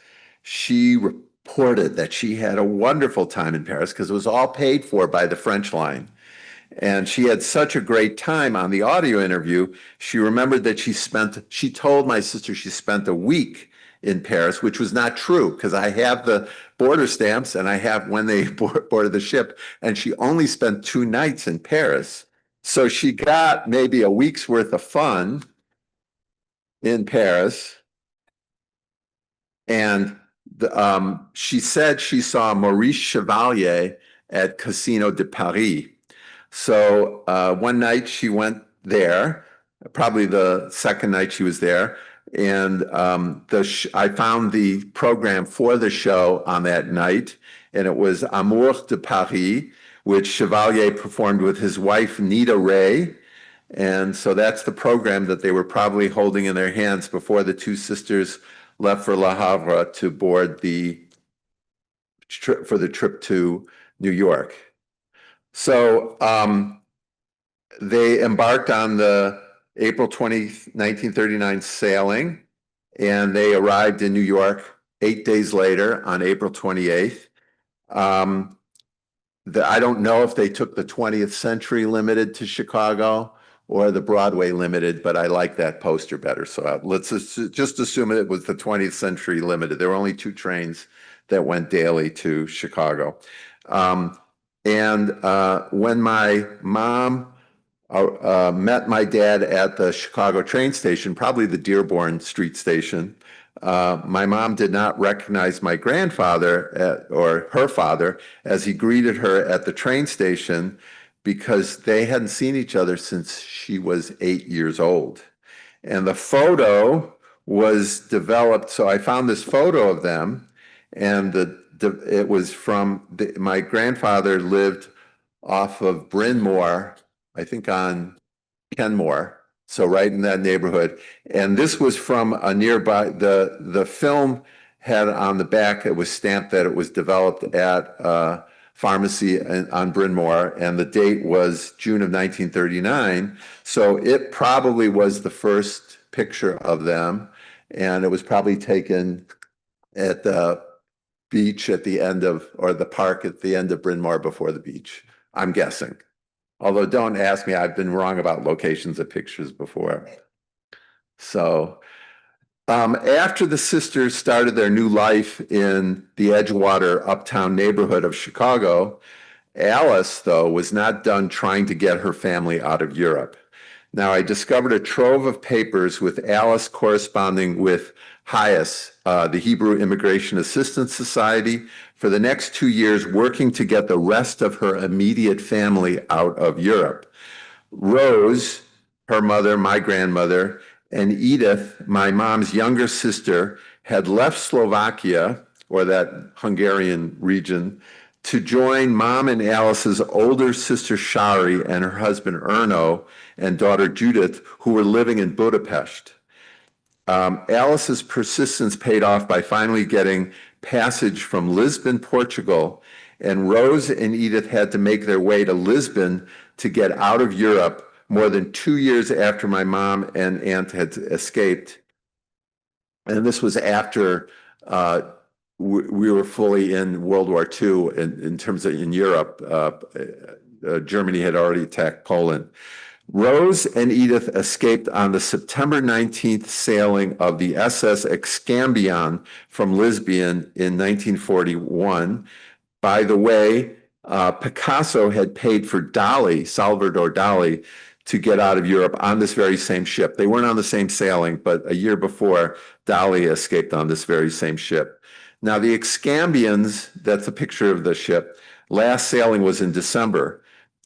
she reported that she had a wonderful time in Paris because it was all paid for by the French line. And she had such a great time. On the audio interview, she remembered that she told my sister she spent a week in Paris, which was not true because I have the border stamps and I have when they boarded the ship, and she only spent 2 nights in Paris. So she got maybe a week's worth of fun in Paris. And she said she saw Maurice Chevalier at Casino de Paris. So one night she went there, probably the second night she was there, and I found the program for the show on that night, and it was Amour de Paris, which Chevalier performed with his wife, Nita Ray. And so that's the program that they were probably holding in their hands before the 2 sisters left for Le Havre to board for the trip to New York. So they embarked on the April 20th, 1939 sailing, and they arrived in New York 8 days later on April 28th. I don't know if they took the 20th Century Limited to Chicago or the Broadway Limited, but I like that poster better. So let's just assume it was the 20th Century Limited. There were only 2 trains that went daily to Chicago. When my mom met my dad at the Chicago train station, probably the Dearborn Street station, my mom did not recognize my grandfather or her father as he greeted her at the train station because they hadn't seen each other since she was 8 years old. And the photo was developed. So I found this photo of them, and it was from my grandfather lived off of Bryn Mawr, I think on Kenmore, so right in that neighborhood. And this was from a nearby, the film had on the back, it was stamped that it was developed at a pharmacy on Bryn Mawr, and the date was June of 1939. So it probably was the first picture of them, and it was probably taken at the beach at the end of, or the park at the end of Bryn Mawr before the beach, I'm guessing. Although don't ask me, I've been wrong about locations of pictures before. So after the sisters started their new life in the Edgewater uptown neighborhood of Chicago, Alice, though, was not done trying to get her family out of Europe. Now, I discovered a trove of papers with Alice corresponding with HIAS, the Hebrew Immigration Assistance Society, for the next 2 years, working to get the rest of her immediate family out of Europe. Rose, her mother, my grandmother, and Edith, my mom's younger sister, had left Slovakia, or that Hungarian region, to join Mom and Alice's older sister Shari and her husband Erno and daughter Judith, who were living in Budapest. Alice's persistence paid off by finally getting passage from Lisbon, Portugal, and Rose and Edith had to make their way to Lisbon to get out of Europe more than 2 years after my mom and aunt had escaped. And this was after we were fully in World War II in terms of in Europe. Germany had already attacked Poland. Rose and Edith escaped on the September 19th sailing of the SS Excambion from Lisbon in 1941. By the way, Picasso had paid for Dali, Salvador Dali, to get out of Europe on this very same ship. They weren't on the same sailing, but a year before, Dali escaped on this very same ship. Now, the Excambians, that's a picture of the ship, last sailing was in December.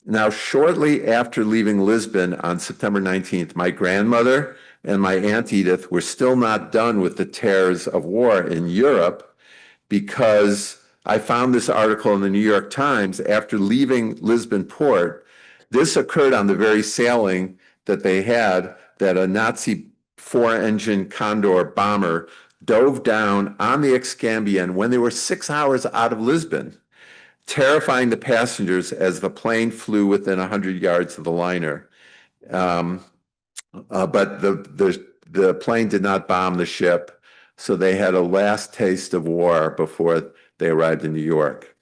Now, shortly after leaving Lisbon on September 19th, my grandmother and my Aunt Edith were still not done with the terrors of war in Europe, because I found this article in the New York Times after leaving Lisbon port. This occurred on the very sailing that they had, that a Nazi 4-engine Condor bomber dove down on the Excambion when they were 6 hours out of Lisbon, terrifying the passengers as the plane flew within 100 yards of the liner. But the plane did not bomb the ship, so they had a last taste of war before they arrived in New York.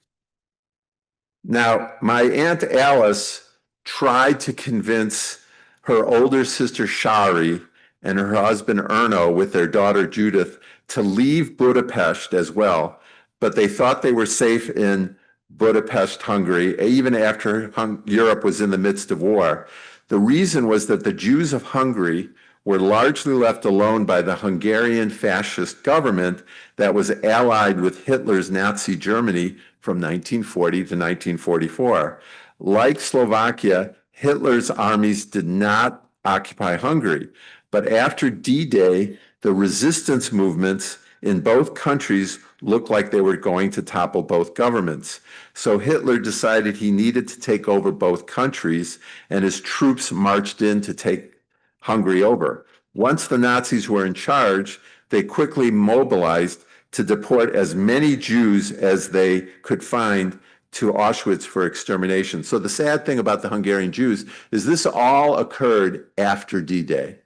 Now, my Aunt Alice tried to convince her older sister Shari and her husband Erno with their daughter Judith to leave Budapest as well, but they thought they were safe in Budapest, Hungary, even after Europe was in the midst of war. The reason was that the Jews of Hungary were largely left alone by the Hungarian fascist government that was allied with Hitler's Nazi Germany from 1940 to 1944. Like Slovakia, Hitler's armies did not occupy Hungary, but after D-Day, the resistance movements in both countries looked like they were going to topple both governments. So Hitler decided he needed to take over both countries, and his troops marched in to take Hungary over. Once the Nazis were in charge, they quickly mobilized to deport as many Jews as they could find to Auschwitz for extermination. So the sad thing about the Hungarian Jews is this all occurred after D-Day.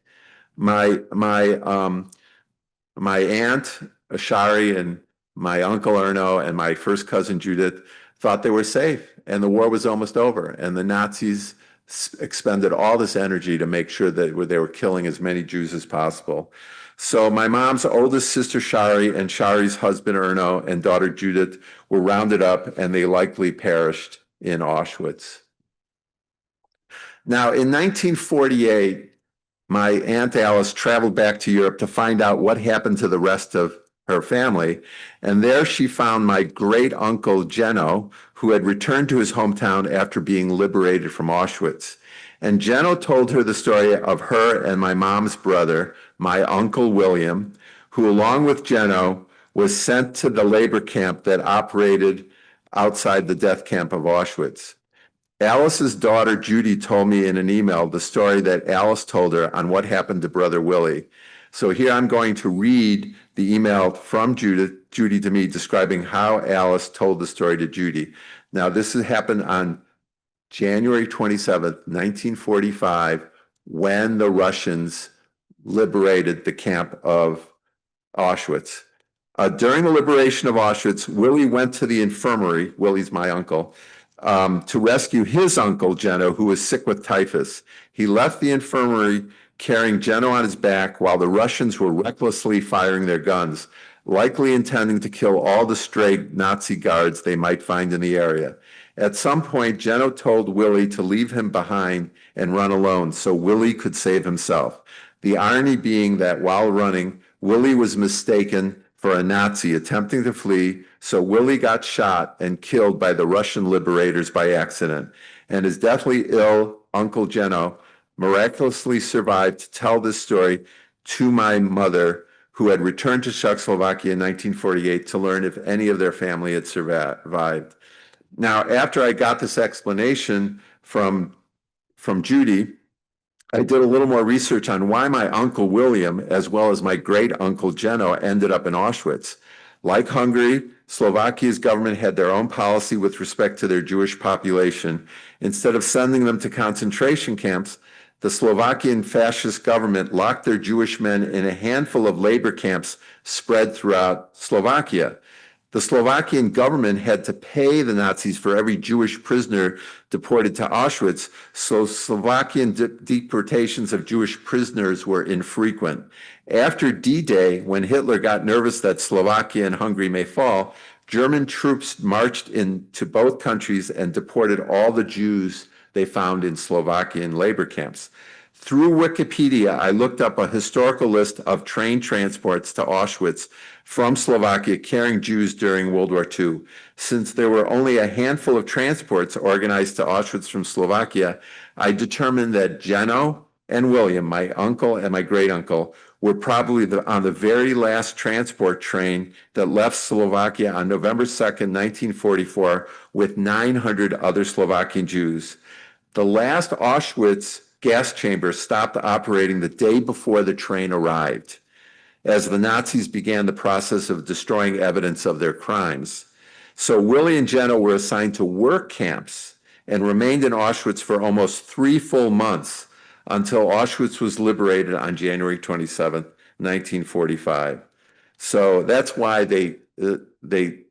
My aunt Shari and my uncle Erno and my first cousin Judith thought they were safe and the war was almost over. And the Nazis expended all this energy to make sure that they were killing as many Jews as possible. So my mom's oldest sister, Shari, and Shari's husband, Erno, and daughter, Judith, were rounded up and they likely perished in Auschwitz. Now, in 1948, my Aunt Alice traveled back to Europe to find out what happened to the rest of her family. And there she found my great uncle, Geno, who had returned to his hometown after being liberated from Auschwitz. And Geno told her the story of her and my mom's brother, my uncle William, who along with Geno was sent to the labor camp that operated outside the death camp of Auschwitz. Alice's daughter, Judy, told me in an email the story that Alice told her on what happened to brother Willie. So here I'm going to read the email from Judy to me describing how Alice told the story to Judy. Now, this happened on January 27th, 1945, when the Russians liberated the camp of Auschwitz. During the liberation of Auschwitz, Willie went to the infirmary, Willie's my uncle, to rescue his uncle, Geno, who was sick with typhus. He left the infirmary carrying Geno on his back while the Russians were recklessly firing their guns, likely intending to kill all the stray Nazi guards they might find in the area. At some point, Geno told Willie to leave him behind and run alone so Willie could save himself. The irony being that while running, Willie was mistaken for a Nazi attempting to flee, so Willie got shot and killed by the Russian liberators by accident. And his deathly ill Uncle Geno miraculously survived to tell this story to my mother, who had returned to Czechoslovakia in 1948 to learn if any of their family had survived. Now, after I got this explanation from Judy, I did a little more research on why my uncle William, as well as my great uncle Geno, ended up in Auschwitz. Like Hungary, Slovakia's government had their own policy with respect to their Jewish population. Instead of sending them to concentration camps, the Slovakian fascist government locked their Jewish men in a handful of labor camps spread throughout Slovakia. The Slovakian government had to pay the Nazis for every Jewish prisoner deported to Auschwitz, so Slovakian deportations of Jewish prisoners were infrequent. After D-Day, when Hitler got nervous that Slovakia and Hungary may fall, German troops marched into both countries and deported all the Jews they found in Slovakian labor camps. Through Wikipedia, I looked up a historical list of train transports to Auschwitz from Slovakia carrying Jews during World War II. Since there were only a handful of transports organized to Auschwitz from Slovakia, I determined that Geno and William, my uncle and my great-uncle, were probably on the very last transport train that left Slovakia on November 2nd, 1944, with 900 other Slovakian Jews. The last Auschwitz gas chamber stopped operating the day before the train arrived, as the Nazis began the process of destroying evidence of their crimes. So Willie and Geno were assigned to work camps and remained in Auschwitz for almost 3 full months until Auschwitz was liberated on January 27, 1945. So that's why they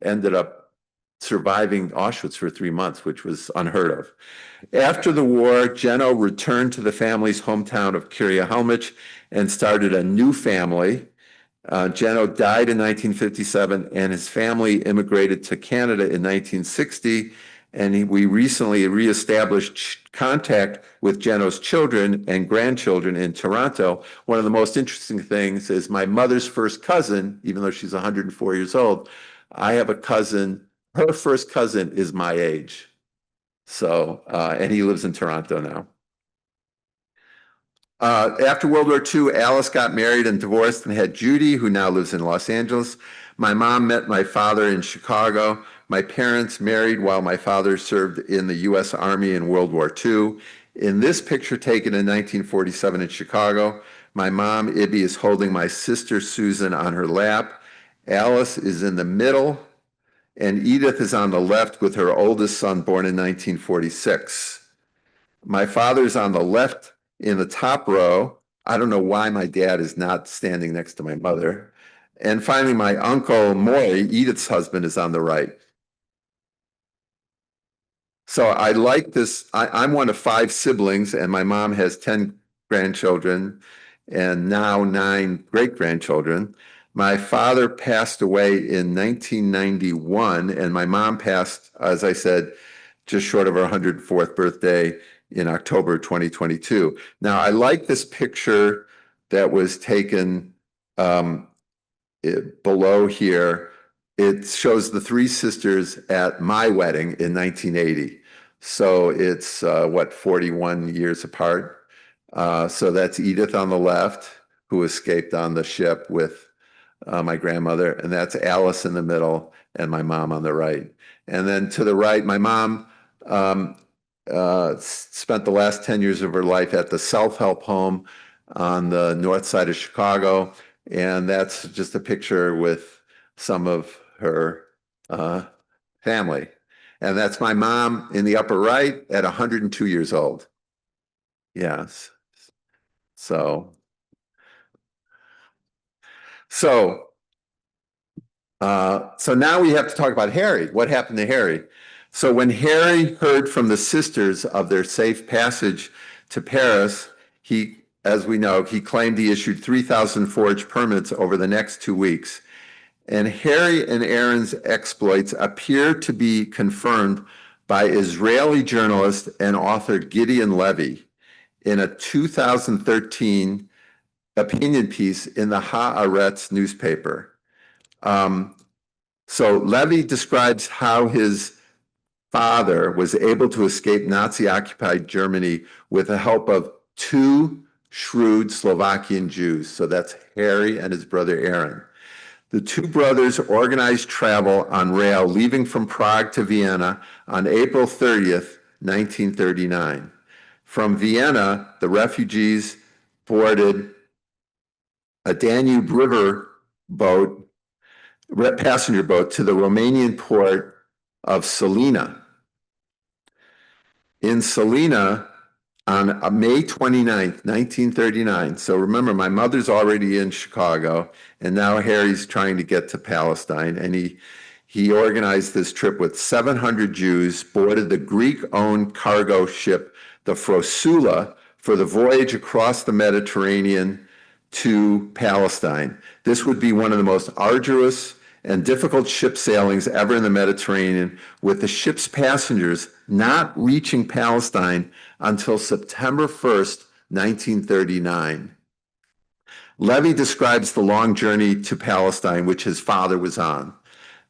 ended up surviving Auschwitz for 3 months, which was unheard of. After the war, Geno returned to the family's hometown of Kirja-Helmich and started a new family. Geno died in 1957, and his family immigrated to Canada in 1960, and we recently reestablished contact with Geno's children and grandchildren in Toronto. One of the most interesting things is my mother's first cousin, even though she's 104 years old, I have a cousin, her first cousin is my age. So, and he lives in Toronto now. After World War II, Alice got married and divorced and had Judy, who now lives in Los Angeles. My mom met my father in Chicago. My parents married while my father served in the U.S. Army in World War II. In this picture taken in 1947 in Chicago, my mom, Ibby, is holding my sister, Susan, on her lap. Alice is in the middle, and Edith is on the left with her oldest son, born in 1946. My father's on the left in the top row. I don't know why my dad is not standing next to my mother. And finally, my uncle, Maury, Edith's husband, is on the right. So I like this. I'm one of 5 siblings, and my mom has 10 grandchildren and now 9 great-grandchildren. My father passed away in 1991, and my mom passed, as I said, just short of her 104th birthday in October 2022. Now, I like this picture that was taken below here. It shows the 3 sisters at my wedding in 1980. So it's 41 years apart. So that's Edith on the left, who escaped on the ship with my grandmother, and that's Alice in the middle, and my mom on the right. And then to the right, my mom spent the last 10 years of her life at the self-help home on the north side of Chicago, and that's just a picture with some of her family. And that's my mom in the upper right at 102 years old. Yes. So now we have to talk about Harry. What happened to Harry? So when Harry heard from the sisters of their safe passage to Paris, as we know, he claimed he issued 3,000 forged permits over the next 2 weeks. And Harry and Aaron's exploits appear to be confirmed by Israeli journalist and author Gideon Levy in a 2013 opinion piece in the Haaretz newspaper. So Levy describes how his father was able to escape Nazi-occupied Germany with the help of 2 shrewd Slovakian Jews. So that's Harry and his brother Aaron. The 2 brothers organized travel on rail leaving from Prague to Vienna on April 30th, 1939. From Vienna, the refugees boarded a Danube River boat, passenger boat, to the Romanian port of Salina. In Salina, on May 29th, 1939. So remember, my mother's already in Chicago, and now Harry's trying to get to Palestine. And he organized this trip with 700 Jews, boarded the Greek-owned cargo ship, the Frosula, for the voyage across the Mediterranean to Palestine. This would be one of the most arduous and difficult ship sailings ever in the Mediterranean, with the ship's passengers not reaching Palestine until September 1st, 1939. Levy describes the long journey to Palestine, which his father was on.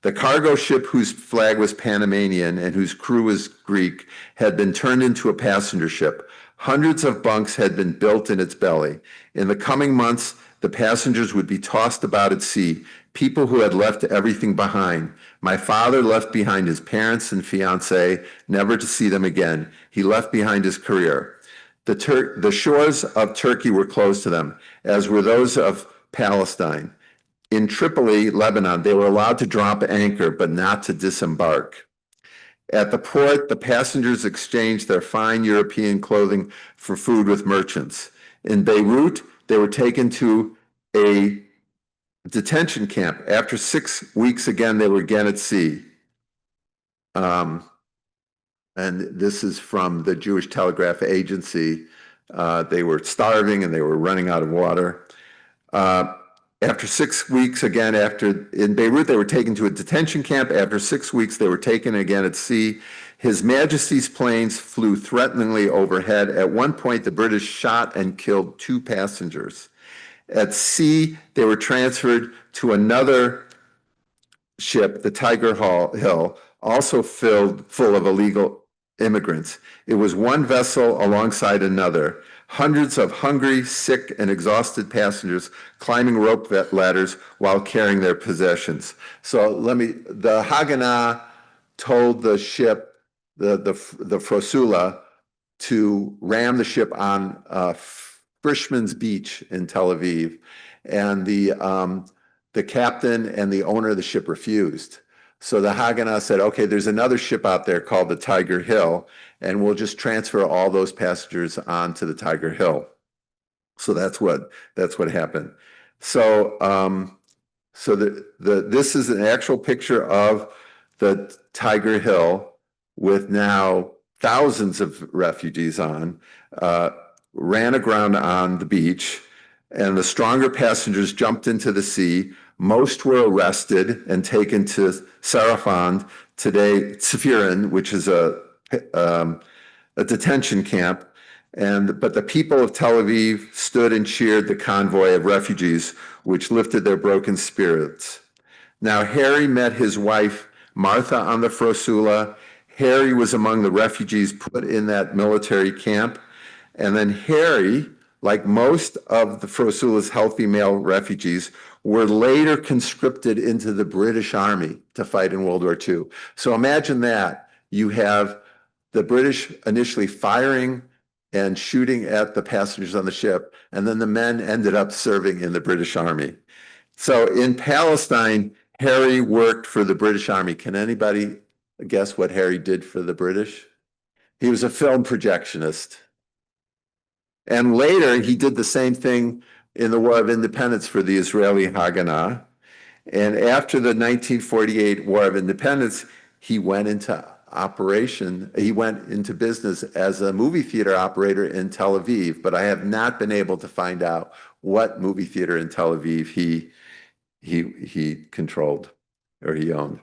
The cargo ship, whose flag was Panamanian and whose crew was Greek, had been turned into a passenger ship. Hundreds of bunks had been built in its belly. In the coming months, the passengers would be tossed about at sea, people who had left everything behind. My father left behind his parents and fiancée, never to see them again. He left behind his career. The shores of Turkey were closed to them, as were those of Palestine. In Tripoli, Lebanon, they were allowed to drop anchor, but not to disembark. At the port, the passengers exchanged their fine European clothing for food with merchants. In Beirut, they were taken to a detention camp. After 6 weeks, again, they were again at sea. And this is from the Jewish Telegraph Agency. They were starving and they were running out of water. After 6 weeks, again, in Beirut, they were taken to a detention camp. After 6 weeks, they were taken again at sea. His Majesty's planes flew threateningly overhead. At one point, the British shot and killed 2 passengers. At sea, they were transferred to another ship, the Tiger Hill, also full of illegal immigrants. It was one vessel alongside another. Hundreds of hungry, sick, and exhausted passengers climbing rope ladders while carrying their possessions. So the Haganah told the ship, the Frosula, to ram the ship on Frischman's Beach in Tel Aviv. And the captain and the owner of the ship refused. So the Haganah said, okay, there's another ship out there called the Tiger Hill, and we'll just transfer all those passengers onto the Tiger Hill. So that's what happened. So this is an actual picture of the Tiger Hill with now thousands of refugees on, ran aground on the beach, and the stronger passengers jumped into the sea. Most were arrested and taken to Sarafand, today Tsifirin, which is a detention camp. But the people of Tel Aviv stood and cheered the convoy of refugees, which lifted their broken spirits. Now, Harry met his wife, Martha, on the Frosula. Harry was among the refugees put in that military camp. And then Harry, like most of the Frosula's healthy male refugees, were later conscripted into the British Army to fight in World War II. So imagine that. You have the British initially firing and shooting at the passengers on the ship, and then the men ended up serving in the British Army. So in Palestine, Harry worked for the British Army. Can anybody guess what Harry did for the British? He was a film projectionist. And later, he did the same thing in the War of Independence for the Israeli Haganah. And after the 1948 War of Independence, he went into business as a movie theater operator in Tel Aviv, but I have not been able to find out what movie theater in Tel Aviv he controlled or he owned.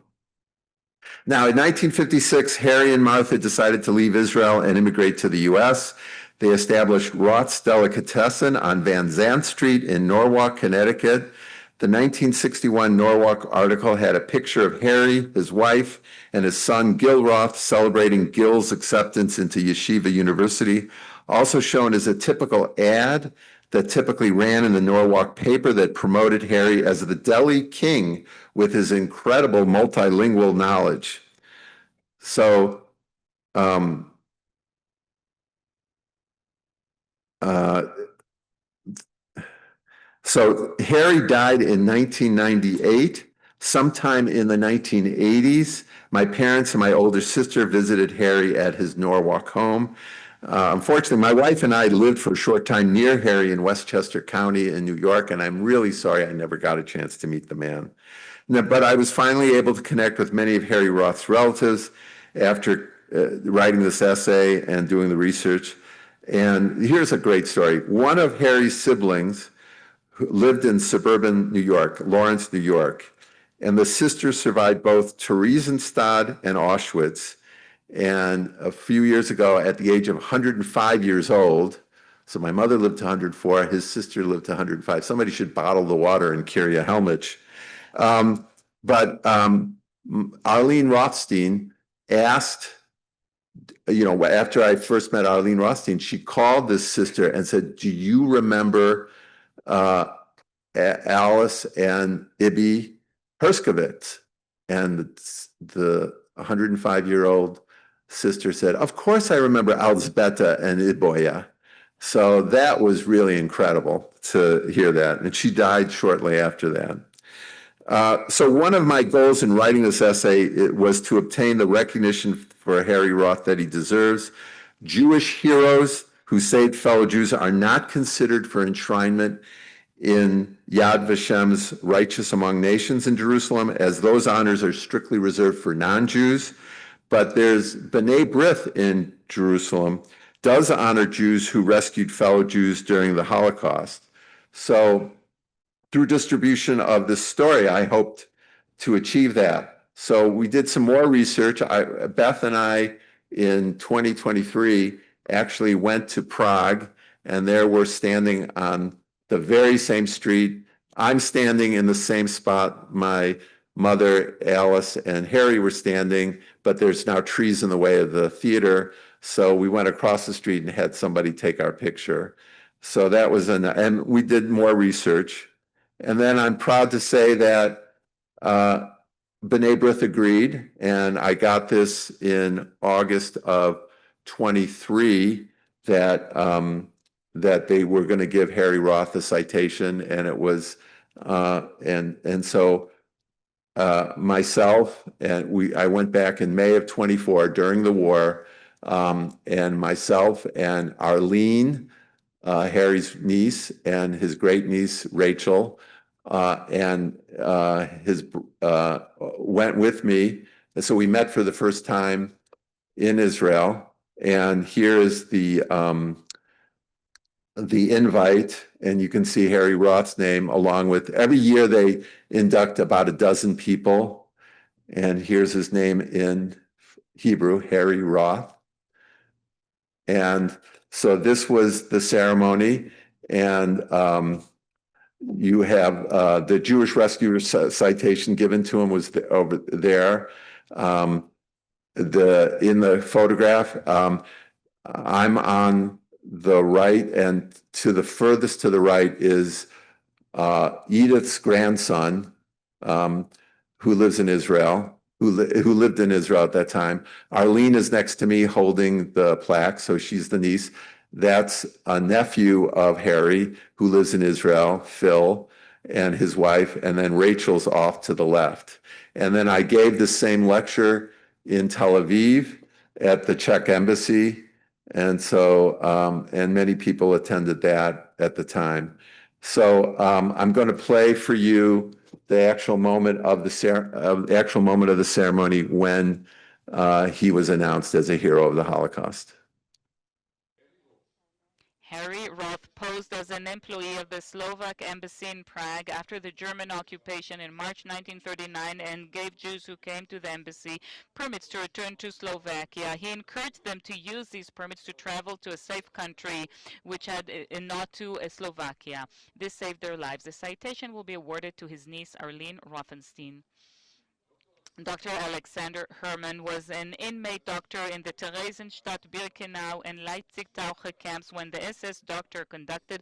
Now, in 1956, Harry and Martha decided to leave Israel and immigrate to the U.S. They established Roth's Delicatessen on Van Zandt Street in Norwalk, Connecticut. The 1961 Norwalk article had a picture of Harry, his wife, and his son Gil Roth celebrating Gil's acceptance into Yeshiva University. Also shown is a typical ad that typically ran in the Norwalk paper that promoted Harry as the deli king with his incredible multilingual knowledge. So, So Harry died in 1998. Sometime in the 1980s, my parents and my older sister visited Harry at his Norwalk home. Unfortunately, my wife and I lived for a short time near Harry in Westchester County in New York, and I'm really sorry I never got a chance to meet the man. But I was finally able to connect with many of Harry Roth's relatives after writing this essay and doing the research. And here's a great story. One of Harry's siblings who lived in suburban New York, Lawrence, New York, and the sisters survived both Theresienstadt and Auschwitz. And a few years ago, at the age of 105 years old, so my mother lived to 104, his sister lived to 105. Somebody should bottle the water and carry a helmet. But Arlene Rothstein asked, after I first met Arlene Rothstein, she called this sister and said, "Do you remember Alice and Ibby Herskovitz?" And the 105-year-old sister said, "Of course I remember Alzbeta and Iboya." So that was really incredible to hear that. And she died shortly after that. So one of my goals in writing this essay was to obtain the recognition for Harry Roth that he deserves. Jewish heroes who saved fellow Jews are not considered for enshrinement in Yad Vashem's Righteous Among Nations in Jerusalem, as those honors are strictly reserved for non-Jews. But there's B'nai B'rith in Jerusalem does honor Jews who rescued fellow Jews during the Holocaust. So through distribution of this story, I hoped to achieve that. So we did some more research. Beth and I, in 2023, actually went to Prague, and there we're standing on the very same street. I'm standing in the same spot my mother, Alice, and Harry were standing, but there's now trees in the way of the theater. So we went across the street and had somebody take our picture. So that was and we did more research. And then I'm proud to say that B'nai B'rith agreed, and I got this in August of 23 that they were going to give Harry Roth a citation, and it was so myself and I went back in May of 24 during the war, and myself and Arlene, Harry's niece, and his great niece Rachel, and his went with me. And so we met for the first time in Israel. And here is the invite, and you can see Harry Roth's name along with, every year they induct about a dozen people. And here's his name in Hebrew, Harry Roth. And so this was the ceremony, and you have the Jewish rescue citation given to him was over there. In the photograph, I'm on the right, and to the furthest to the right is Edith's grandson, who lives in Israel, who lived in Israel at that time. Arlene is next to me holding the plaque, so she's the niece. That's a nephew of Harry who lives in Israel, Phil, and his wife, and then Rachel's off to the left. And then I gave the same lecture in Tel Aviv at the Czech embassy, and so and many people attended that at the time. So I'm going to play for you the actual moment of the ceremony when he was announced as a hero of the Holocaust. Harry Roth posed as an employee of the Slovak embassy in Prague after the German occupation in March 1939 and gave Jews who came to the embassy permits to return to Slovakia. He encouraged them to use these permits to travel to a safe country, which had not to Slovakia. This saved their lives. The citation will be awarded to his niece, Arlene Rothenstein. Dr. Alexander Hermann was an inmate doctor in the Theresienstadt, Birkenau, and Leipzig-Taucher camps when the SS doctor conducted.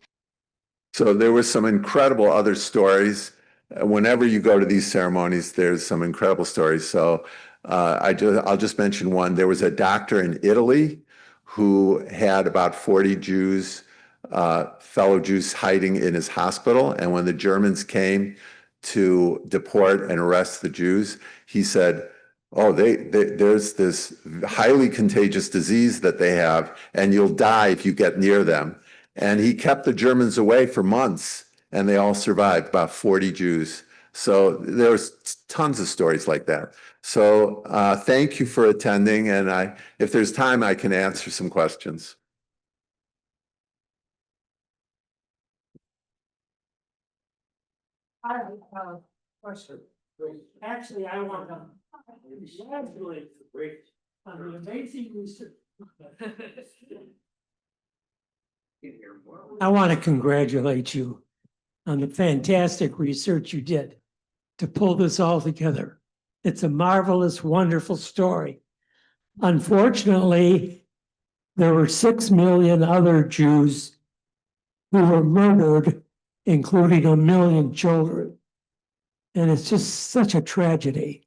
So there were some incredible other stories. Whenever you go to these ceremonies, there's some incredible stories. So I'll just mention one. There was a doctor in Italy who had about 40 Jews, fellow Jews hiding in his hospital. And when the Germans came to deport and arrest the Jews, he said, oh, there's this highly contagious disease that they have, and you'll die if you get near them. And he kept the Germans away for months, and they all survived, about 40 Jews. So there's tons of stories like that. So thank you for attending, and if there's time, I can answer some questions. I have a question. Actually, I want to congratulate you on the amazing research. I want to congratulate you on the fantastic research you did to pull this all together. It's a marvelous, wonderful story. Unfortunately, there were 6 million other Jews who were murdered, including 1 million children. And it's just such a tragedy.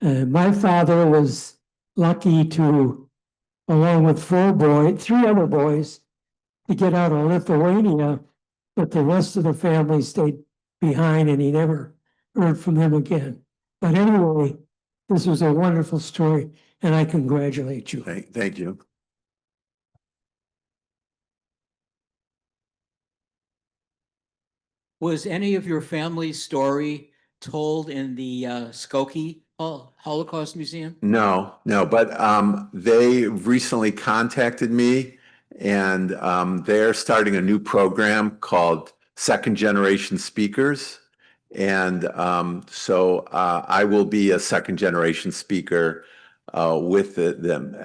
My father was lucky to, along with 3 other boys, to get out of Lithuania, but the rest of the family stayed behind and he never heard from them again. But anyway, this was a wonderful story and I congratulate you. Thank you. Was any of your family's story told in the Skokie Holocaust Museum? No, but they recently contacted me, and they're starting a new program called Second Generation Speakers. And so I will be a second generation speaker with them.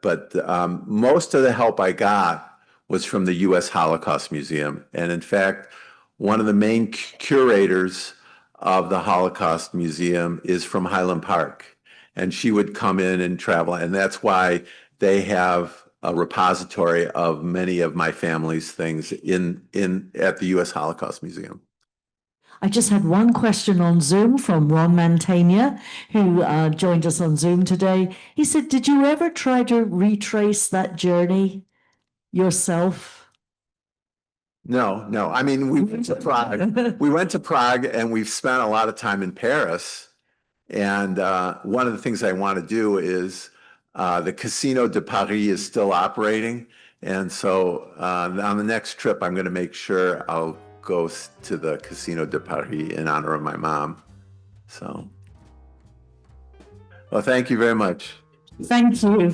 But most of the help I got was from the U.S. Holocaust Museum. And in fact, one of the main curators of the Holocaust Museum is from Highland Park. And she would come in and travel. And that's why they have a repository of many of my family's things at the U.S. Holocaust Museum. I just had one question on Zoom from Ron Mantegna, who joined us on Zoom today. He said, did you ever try to retrace that journey yourself? No. I mean, we went to Prague. We went to Prague and we've spent a lot of time in Paris. And one of the things I want to do is the Casino de Paris is still operating. And so on the next trip, I'm going to make sure I'll go to the Casino de Paris in honor of my mom. So, well, thank you very much. Thank you.